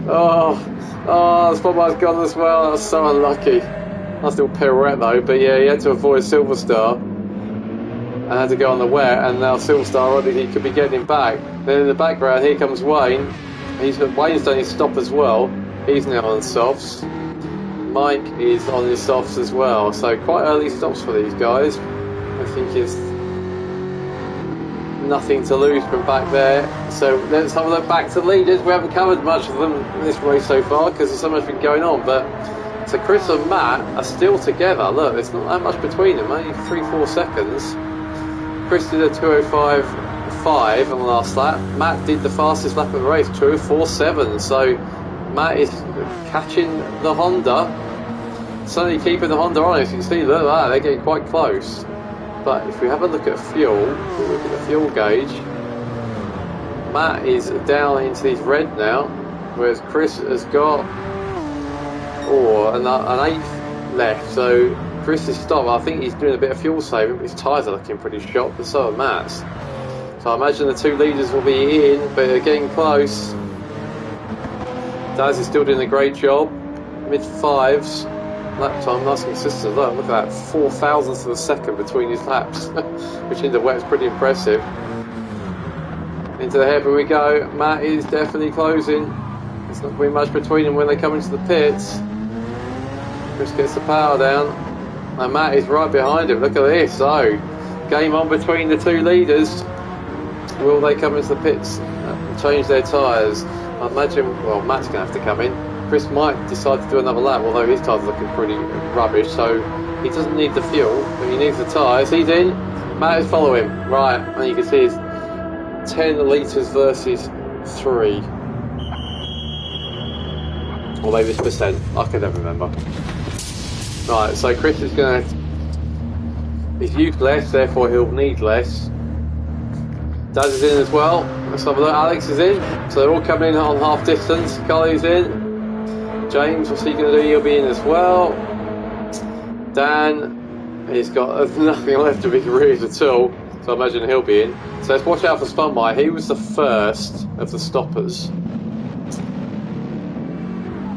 Oh, Spotmire's gone as well. That's so unlucky. Nice little pirouette though, but yeah, he had to avoid Silver Star and had to go on the wet, and now Silver Star already he could be getting him back. Then in the background here comes Wayne. Wayne's done his stop as well. He's now on softs. Mike is on his softs as well, so quite early stops for these guys. I think it's nothing to lose from back there. So let's have a look back to the leaders. We haven't covered much of them in this race so far because there's so much been going on, but so Chris and Matt are still together. Look, there's not that much between them, only 3-4 seconds. Chris did a 2:05.5 on the last lap. Matt did the fastest lap of the race, 2:04.7. So Matt is catching the Honda, suddenly keeping the Honda on. As you can see, look at that, they're getting quite close. But if we have a look at fuel, we look at the fuel gauge, Matt is down into his red now, whereas Chris has got an 8th left. So Chris is stopped. I think he's doing a bit of fuel saving, but his tyres are looking pretty shot, but so are Matt's. So I imagine the two leaders will be in, but they're getting close. Daz is still doing a great job, mid-5s, lap time, nice and consistent. Look at that, 4 thousandths of a second between his laps, which in the wet is pretty impressive. Into the hairpin we go. Matt is definitely closing. There's not going to be much between them when they come into the pits. Chris gets the power down, and Matt is right behind him. Look at this. So, game on between the two leaders. will they come into the pits and change their tyres? I imagine, well, Matt's going to have to come in. Chris might decide to do another lap, although his tyres are looking pretty rubbish, so he doesn't need the fuel, but he needs the tyres. He's in. Matt is following. Right, and you can see it's 10 litres versus 3. Or maybe it's percent. I can never remember. Right, so Chris is going to... He's used less, therefore he'll need less. Daz is in as well. Let's have a look. Alex is in. So they're all coming in on half distance. Carly's in. James, what's he going to do? He'll be in as well. Dan, he's got nothing left of his rears at all. So I imagine he'll be in. So let's watch out for Spunmire. He was the first of the stoppers.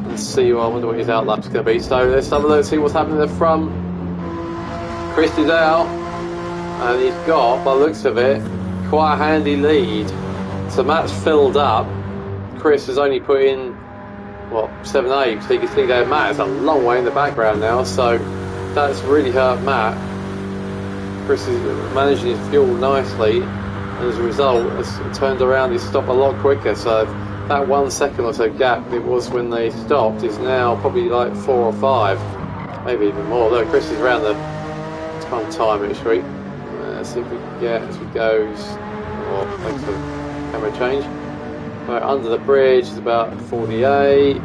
Let's see, I wonder what his outlap's going to be. So let's have a look, see what's happening at the front. Chris is out. And he's got, by the looks of it, quite a handy lead. So Matt's filled up. Chris has only put in, what, 7/8. So you can see there Matt is a long way in the background now. So that's really hurt Matt. Chris is managing his fuel nicely. And as a result, has turned around his stop a lot quicker. So that 1 second or so gap it was when they stopped is now probably like 4 or 5. Maybe even more. Look, Chris is around the time it, shall we? Let's see if we can get as we goes. Oh, thanks for the camera change. Right, under the bridge is about 48.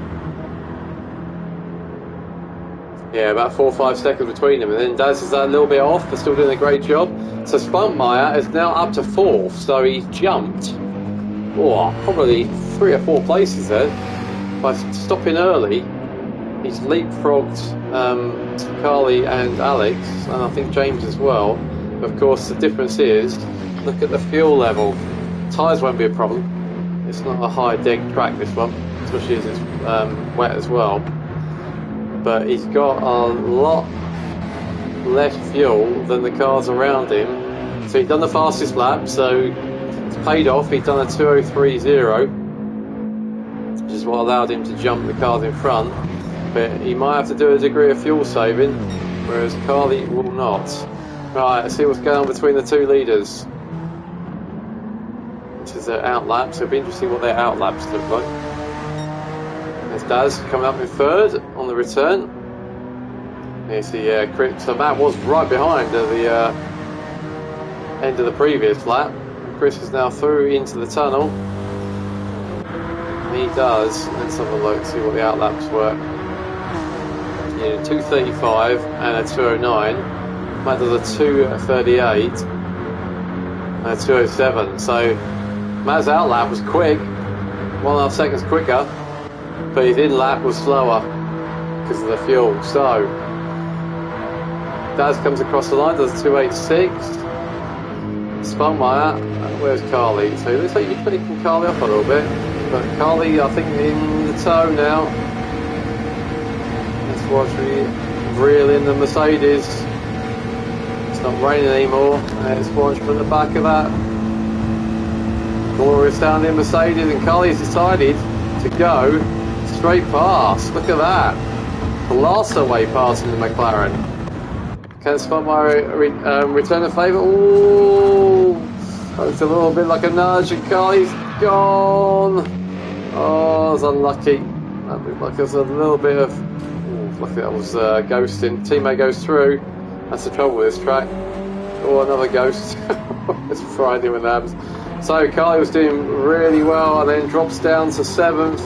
Yeah, about 4 or 5 seconds between them, and then Daz is a little bit off, but still doing a great job. So Spunmire is now up to 4th, so he's jumped. Oh, probably 3 or 4 places there. By stopping early, he's leapfrogged Carly and Alex, and I think James as well. Of course, the difference is, look at the fuel level. Tyres won't be a problem. It's not a high deg track, this one, especially as it's wet as well. But he's got a lot less fuel than the cars around him. So he's done the fastest lap, so it's paid off. He's done a 2:03.0, which is what allowed him to jump the cars in front. But he might have to do a degree of fuel saving, whereas Carly will not. Right, let's see what's going on between the two leaders. This is their outlap, so it'll be interesting what their outlaps look like. There's Daz coming up in 3rd on the return. You see Chris, so Matt was right behind at the end of the previous lap. Chris is now through into the tunnel. He does, let's have a look, see what the outlaps were. Yeah, 2:35 and a 2:09. Matt does a 2:38 and a 2:07. So Matt's outlap was quick, 1.5 seconds quicker, but his in-lap was slower because of the fuel. So Daz comes across the line, does a 2:86. Spunmire, where's Carly? So it looks like you're picking Carly up a little bit, but Carly, I think, in the tow now. Let's watch me reel in the Mercedes. It's not raining anymore. Let's watch from the back of that glorious down in Mercedes, and Carly's decided to go straight past. Look at that. Blast away passing the McLaren. Can Spunmire return the favour? Ooh, it's a little bit like a nudge, and Carly's gone. Oh, it's unlucky. That looked like there's a little bit of. Ooh, lucky that was ghosting. Teammate goes through. That's the trouble with this track. Oh, another ghost. It's Friday when that happens. So Carly was doing really well, and then drops down to 7th.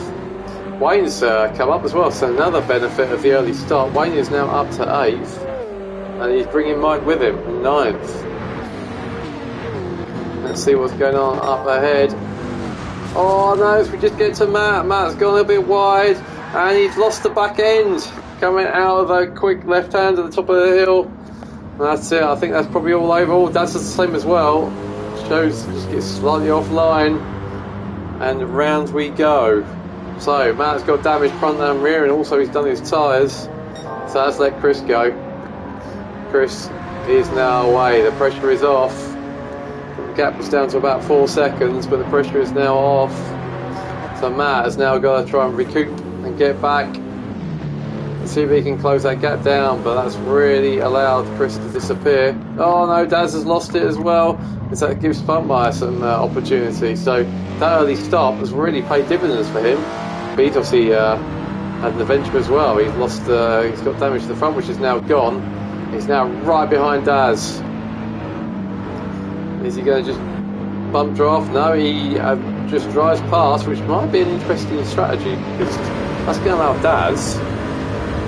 Wayne's come up as well, so another benefit of the early start. Wayne is now up to 8th. And he's bringing Mike with him, 9th. Let's see what's going on up ahead. Oh no, as we just get to Matt. Matt's gone a little bit wide, and he's lost the back end. Coming out of a quick left hand at the top of the hill. And that's it, I think that's probably all over. Oh, that's the same as well. Shows just gets slightly offline. And round we go. So Matt's got damaged front and rear, and also he's done his tyres. So let's let Chris go. Chris is now away, the pressure is off. The gap was down to about 4 seconds, but the pressure is now off. So Matt has now got to try and recoup and get back See if he can close that gap down, but that's really allowed Chris to disappear. Oh no, Daz has lost it as well. So that gives Spunkmeyer some opportunity. So that early stop has really paid dividends for him. But he's obviously had an adventure as well. He's lost, he's got damage to the front, which is now gone. He's now right behind Daz. Is he going to just bump draft? No, he just drives past, which might be an interesting strategy because that's going to allow Daz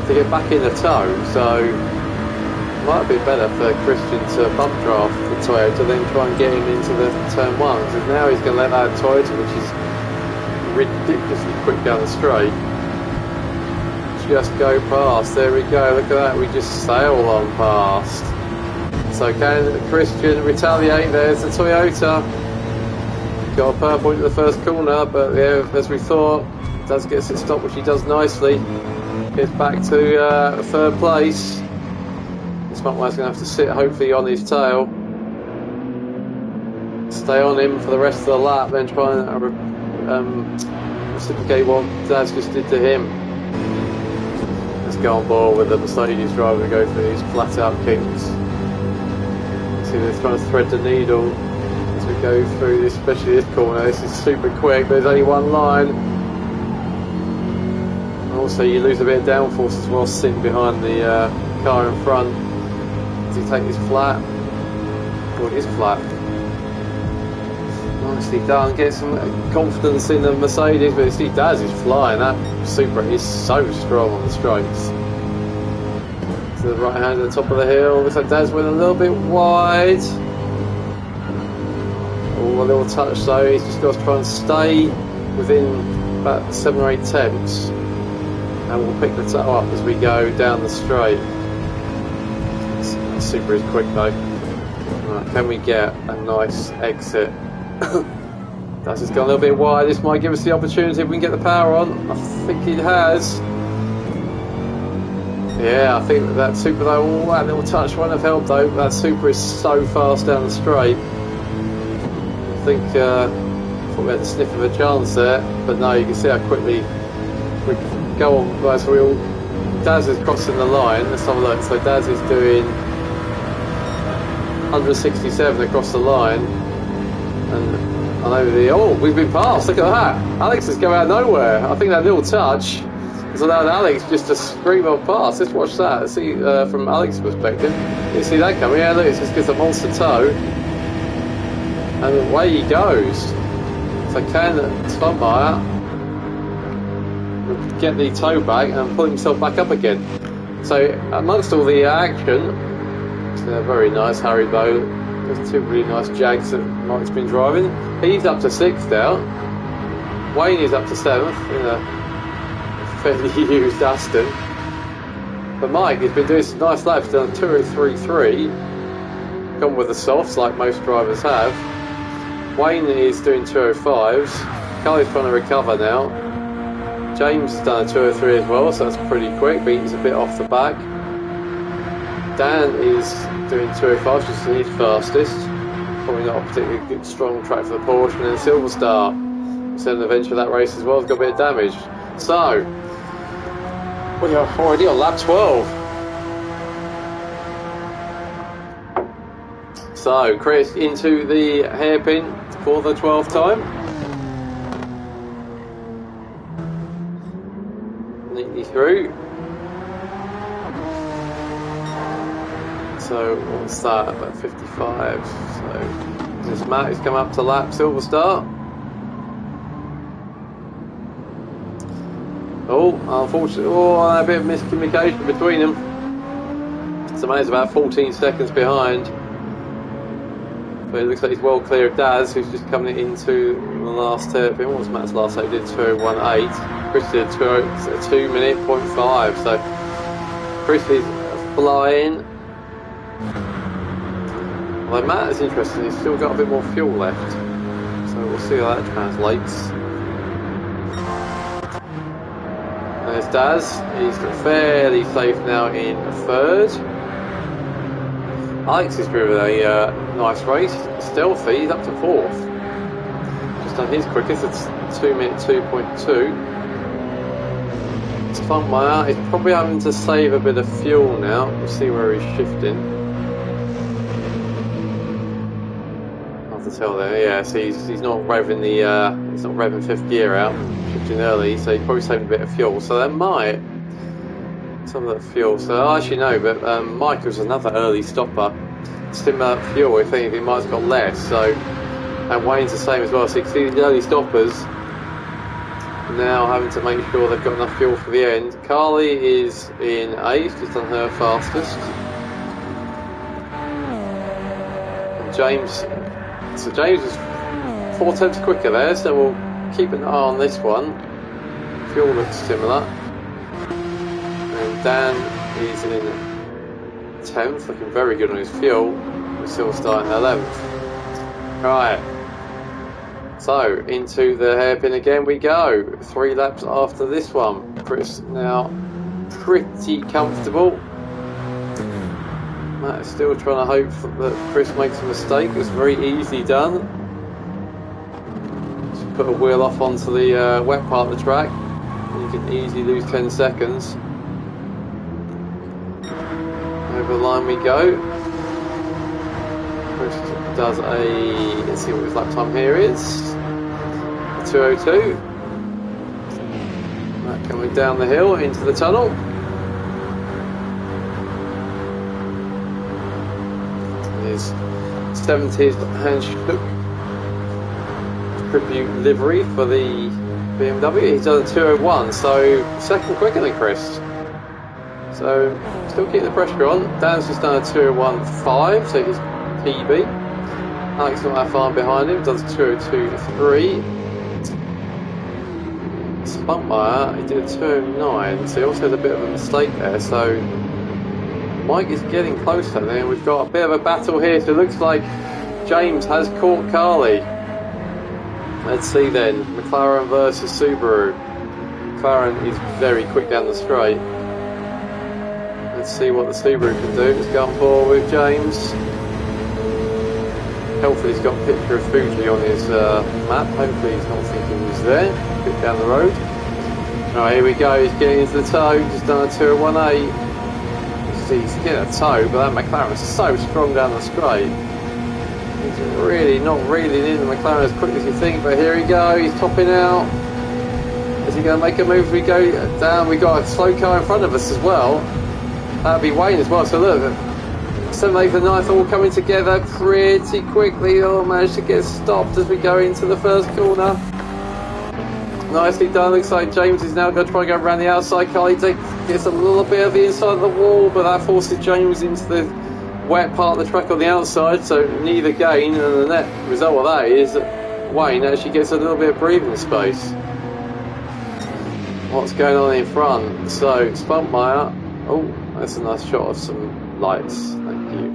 to get back in the tow, so it might be better for Christian to bump draft the Toyota, then try and get him into the turn one, because now he's going to let that Toyota, which is ridiculously quick down the straight, just go past. There we go, look at that, we just sail on past. So can Christian retaliate? There's the Toyota. Got a power point at the first corner, but yeah, as we thought, does get it stopped, which he does nicely. Gets back to third place. This Spunkmeyer's going to have to sit hopefully on his tail. Stay on him for the rest of the lap, then try and reciprocate what Daz just did to him. Let's go on board with the Mercedes driver and go through these flat out kinks. See, they're trying to thread the needle as we go through this, especially this corner. This is super quick, there's only one line. Also, you lose a bit of downforce as well sitting behind the car in front. Does he take this flat? Oh, it is flat. Nicely done. Get some confidence in the Mercedes, but you see Daz is flying. That Supra is so strong on the straights. To the right hand at the top of the hill. Looks like Daz went a little bit wide. Oh, a little touch though. He's just got to try and stay within about 7 or 8 tenths. And we'll pick the toe up as we go down the straight. That Supra is quick though. Right, can we get a nice exit? That's just gone a little bit wide. This might give us the opportunity if we can get the power on. I think it has. Yeah, I think that Supra though, that little touch won't have helped though. That Supra is so fast down the straight. I think thought we had a sniff of a chance there, but no, you can see how quickly we go on. Right, so Daz is crossing the line. Let's have a look. So Daz is doing 167 across the line, and I know we've been passed. Look at that. Alex is going out of nowhere. I think that little touch has allowed Alex just to scream on past. Let's watch that. Let's see from Alex's perspective. You see that coming? Yeah, look, it just gives a monster toe, and away he goes. So can Spunkmeyer get the toe back and pull himself back up again? So amongst all the action, it's a very nice Harry Bow. There's 2 really nice Jags that Mike's been driving. He's up to 6th now. Wayne is up to 7th in a fairly used Aston. But Mike has been doing some nice laps, done 203.3, gone with the softs like most drivers have. Wayne is doing 205s. Carly's trying to recover now. James has done a 203 as well, so that's pretty quick, but he's a bit off the back. Dan is doing 205, which is his fastest. Probably not a particularly good, strong track for the Porsche. And then Silver Star, who's had an adventure of that race as well, has got a bit of damage. So, we are already on lap 12. So, Chris into the hairpin for the 12th time. Neatly through. So, what's that? About 55. So, this Matt has come up to lap Silver Star. Oh, unfortunately, a bit of miscommunication between them. So, Matt's about 14 seconds behind. But it looks like he's well clear of Daz, who's just coming into the last hairpin. What was Matt's last lap? He did 2:01.8. Chris did 2 minute 0.5. So Chris is flying. Although Matt is interesting, he's still got a bit more fuel left. So we'll see how that translates. There's Daz. He's fairly safe now in 3rd. Alex has driven a nice race, stealthy, he's up to 4th. Just done his quickest, it's 2 minute 2.2. Spunkmeyer is probably having to save a bit of fuel now. We'll see where he's shifting. I have to tell there, yeah, so he's not revving he's not revving fifth gear out, shifting early, so he's probably saving a bit of fuel. So that might some of that fuel. So I actually know, but Michael's another early stopper. Similar fuel, if anything, might have got less. So and Wayne's the same as well. So you can see the early stoppers now having to make sure they've got enough fuel for the end. Carly is in 8th, she's done her fastest. And James is 4 tenths quicker there, so we'll keep an eye on this one. Fuel looks similar. And Dan is in 10th, looking very good on his fuel. We're still starting 11th. Right. So, into the hairpin again we go. 3 laps after this one. Chris now pretty comfortable. Matt is still trying to hope that Chris makes a mistake. It's very easily done. Just put a wheel off onto the wet part of the track. You can easily lose 10 seconds. Over the line we go. Chris does let's see what his lap time here is. 2:02. That coming down the hill into the tunnel. His 70s handshook tribute livery for the BMW. He's done a 2:01, so second quicker than Chris. So still keep the pressure on. Dan's just done a 2:01.5, so he's PB. Alex not that far behind him, does 2:02.3. Spunkmeyer, he did a 2:09, so he also had a bit of a mistake there, so Mike is getting closer there. We've got a bit of a battle here, so it looks like James has caught Carly. Let's see then, McLaren versus Subaru. McLaren is very quick down the straight. Let's see what the Subaru can do. Let's go on forward with James. Hopefully he's got a picture of Fuji on his map. Hopefully he's not thinking he's there. A bit down the road. Alright, here we go. He's getting into the toe. He's done a 2:18. He's getting a toe, but that McLaren's so strong down the straight. He's really not reeling in the McLaren as quick as you think, but here we go. He's topping out. Is he going to make a move? We go down. We got a slow car in front of us as well. That'd be Wayne as well. So look, 7th, 8th and 9th all coming together pretty quickly. Oh, managed to get stopped as we go into the first corner. Nicely done. Looks like James is now going to try and go around the outside. Carly gets a little bit of the inside of the wall, but that forces James into the wet part of the track on the outside, so neither gain, and the net result of that is that Wayne actually gets a little bit of breathing space. What's going on in front? So Spunkmeyer, oh, that's a nice shot of some lights, thank you.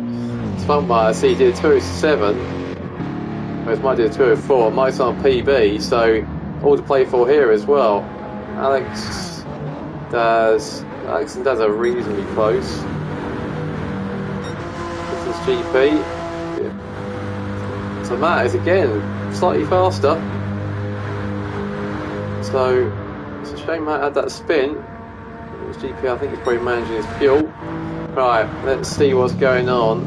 Spunkmeyer, see, he did 2:07, whereas mine did 2:04. Mike's on PB, so all to play for here as well. Alex and Daz are reasonably close. This is GP. Yeah. So Matt is again slightly faster. So it's a shame Matt had that spin. His GP, I think he's probably managing his fuel. Right, let's see what's going on.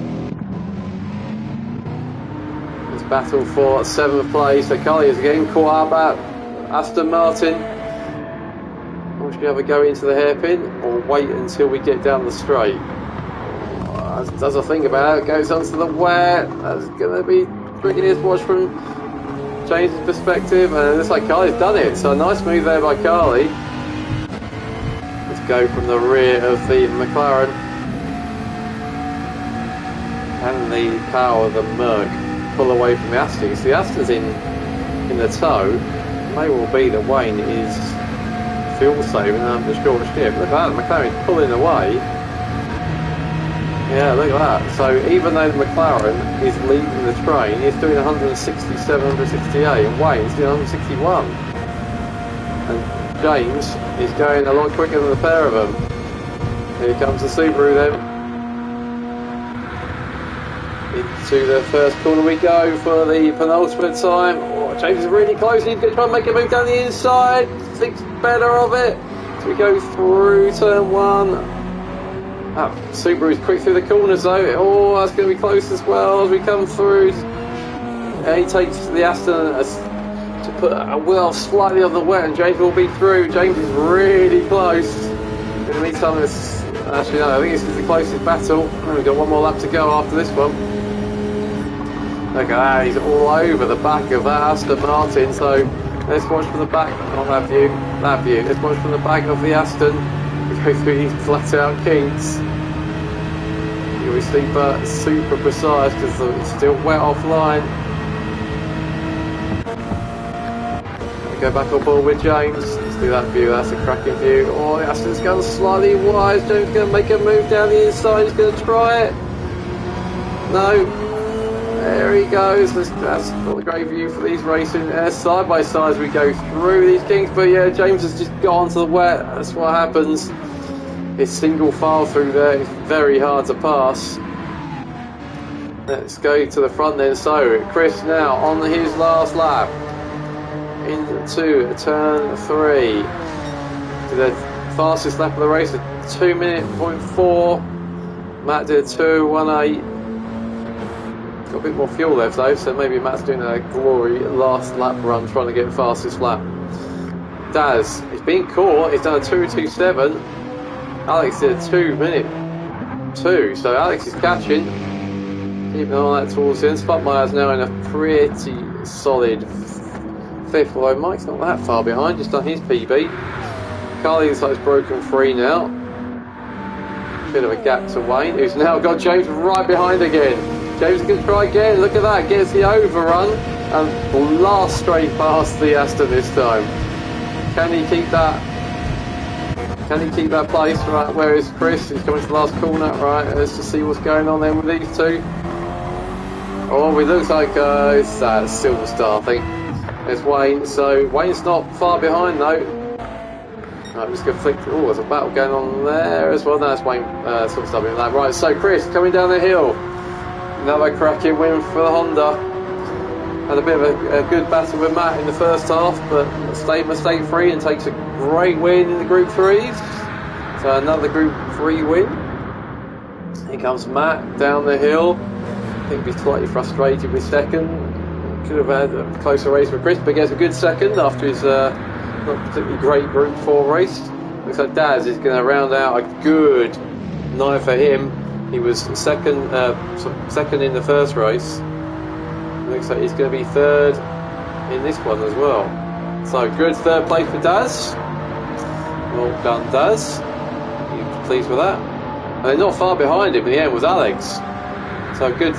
It's battle for 7th place. So Carly is getting caught up at Aston Martin. Will she have a go into the hairpin or wait until we get down the straight? Does a thing about it, goes onto the wet. That's going to be tricky to watch from James' perspective, and it looks like Carly's done it. So a nice move there by Carly. Let's go from the rear of the McLaren. And the power of the Merc pull away from the Aston. So the Aston's in the toe. It may well be that Wayne is fuel saving under short shift. Look at that, the McLaren's pulling away. Yeah, look at that. So even though the McLaren is leading the train, he's doing 167, 168, and Wayne's doing 161. And James is going a lot quicker than the pair of them. Here comes the Subaru then. Into the first corner we go for the penultimate time. Oh, James is really close. He's going to try and make a move down the inside. Thinks better of it. as we go through turn 1. Subaru's quick through the corners though. Oh, that's going to be close as well as we come through. He takes the Aston to put a wheel slightly on the wet, and James will be through. James is really close. In the meantime, it's actually no, I think this is the closest battle. And we've got one more lap to go after this one. Look at that, he's all over the back of that Aston Martin. So let's watch from the back. Oh, that view. Let's watch from the back of the Aston. We go through these flat out kinks. You'll be super precise because it's still wet offline. Go back on board with James. Let's do that view. That's a cracking view. Oh, the Aston's going slightly wide. James is going to make a move down the inside. He's going to try it. No. There he goes. That's not a great view for these racing. Side by side as we go through these kinks. But yeah, James has just gone to the wet. That's what happens. His single file through there is very hard to pass. Let's go to the front then. So Chris now on his last lap. Into turn 3 to the fastest lap of the race, a 2:04. Matt did a 2:18. Got a bit more fuel left though, so maybe Matt's doing a glory last lap run trying to get the fastest lap. Daz, he's been caught, he's done a 2:27. Alex did a 2:02, so Alex is catching. Keeping on that towards the end. Spotmeyer's now in a pretty solid 5th, although Mike's not that far behind, just done his PB. Carly looks like it's broken free now. Bit of a gap to Wayne, who's now got James right behind again. James is going to try again, look at that, gets the overrun and blast straight past the Aston this time. Can he keep that? Can he keep that place? Right, where is Chris? He's coming to the last corner. Right, let's just see what's going on then with these two. Oh, it looks like it's Silver Star, I think. There's Wayne, so Wayne's not far behind though. Right, I'm just going to flick. Oh, there's a battle going on there as well. No, that's Wayne sort of stubbing that. Right, so Chris coming down the hill. Another cracking win for the Honda. Had a bit of a good battle with Matt in the first half, but stayed mistake free and takes a great win in the Group 3s. So another Group 3 win. Here comes Matt down the hill. I think he's slightly frustrated with second. Could have had a closer race with Chris, but gets a good second after his not particularly great Group 4 race. Looks like Daz is going to round out a good night for him. He was second in the first race. Looks like he's going to be third in this one as well. So good third place for Daz. Well done, Daz. You're pleased with that. And not far behind him in the end was Alex. So good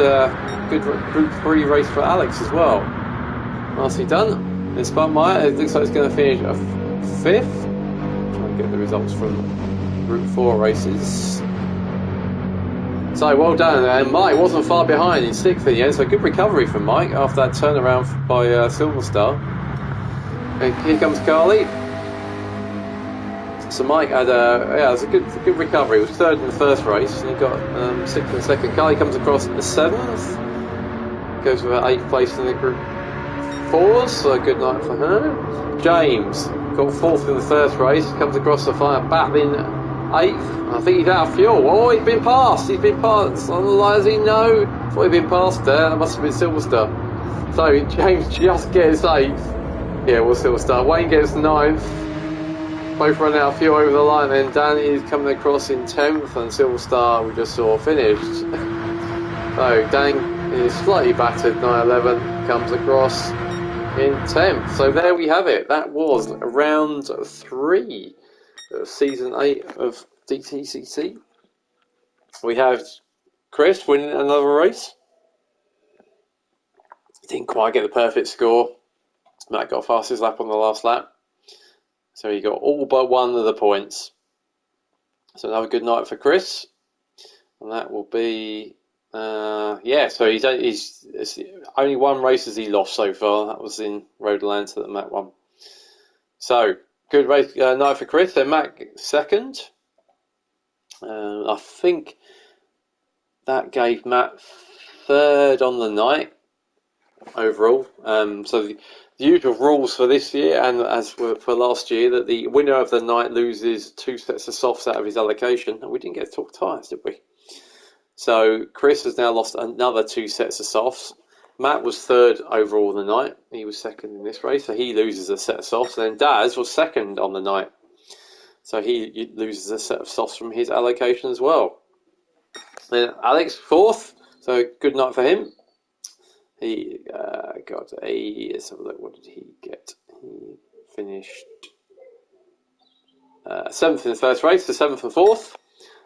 Group 3 race for Alex as well. Nicely done. And Spotmeyer, it looks like it's going to finish a 5th. Try and get the results from Group 4 races. So well done. And Mike wasn't far behind in 6th in the end, so good recovery from Mike after that turnaround by Silver Star. And here comes Carly. So Mike had it was a good recovery. He was 3rd in the first race, and he got 6th in the second. Carly comes across the 7th. Goes with an 8th place in the Group 4s, so a good night for her. James got 4th in the first race, comes across the fire, battling 8th. I think he's out of fuel. Oh, he's been passed. So does he know? Thought he'd been passed there. That must have been Silver Star. So James just gets 8th. Yeah, well, Silver Star. Wayne gets 9th. Both run out of fuel over the line. Then Danny is coming across in 10th, and Silver Star we just saw finished. So Danny is slightly battered, 911, comes across in 10th. So there we have it. That was round 3 of season 8 of DTCC. We have Chris winning another race. Didn't quite get the perfect score. Matt got fastest lap on the last lap. So he got all but one of the points. So another good night for Chris. And that will be... so he's only one race has he lost so far. That was in Road Atlanta that Matt won. So good race night for Chris. Then Matt 2nd. I think that gave Matt 3rd on the night overall. So the usual rules for this year, and as for last year, that the winner of the night loses 2 sets of softs out of his allocation. And we didn't get to talk tyres, did we? So Chris has now lost another 2 sets of softs. Matt was 3rd overall the night. He was 2nd in this race, so he loses a set of softs. And then Daz was 2nd on the night, so he loses a set of softs from his allocation as well. Then Alex 4th, so good night for him. He got a, let's have a look, what did he get? He finished 7th in the first race, so 7th and 4th.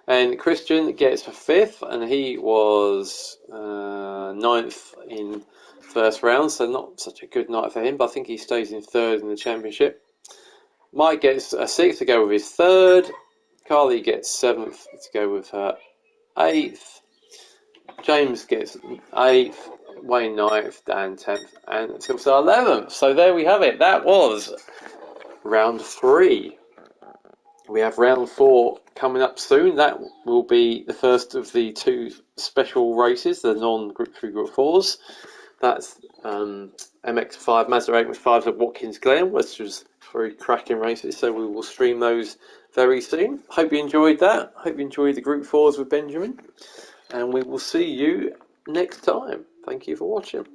And Christian gets 5th, and he was 9th in first round, so not such a good night for him, but I think he stays in 3rd in the championship. Mike gets a 6th to go with his 3rd. Carly gets 7th to go with her 8th. James gets 8th. Wayne 9th, Dan 10th, and Silsar 11th. So there we have it. That was round 3. We have round 4 coming up soon. That will be the first of the 2 special races, the non-Group 3, Group 4s. That's MX5 Mazda 8 with 5 at Watkins Glen, which was 3 cracking races. So we will stream those very soon. Hope you enjoyed that. Hope you enjoyed the Group 4s with Benjamin. And we will see you next time. Thank you for watching.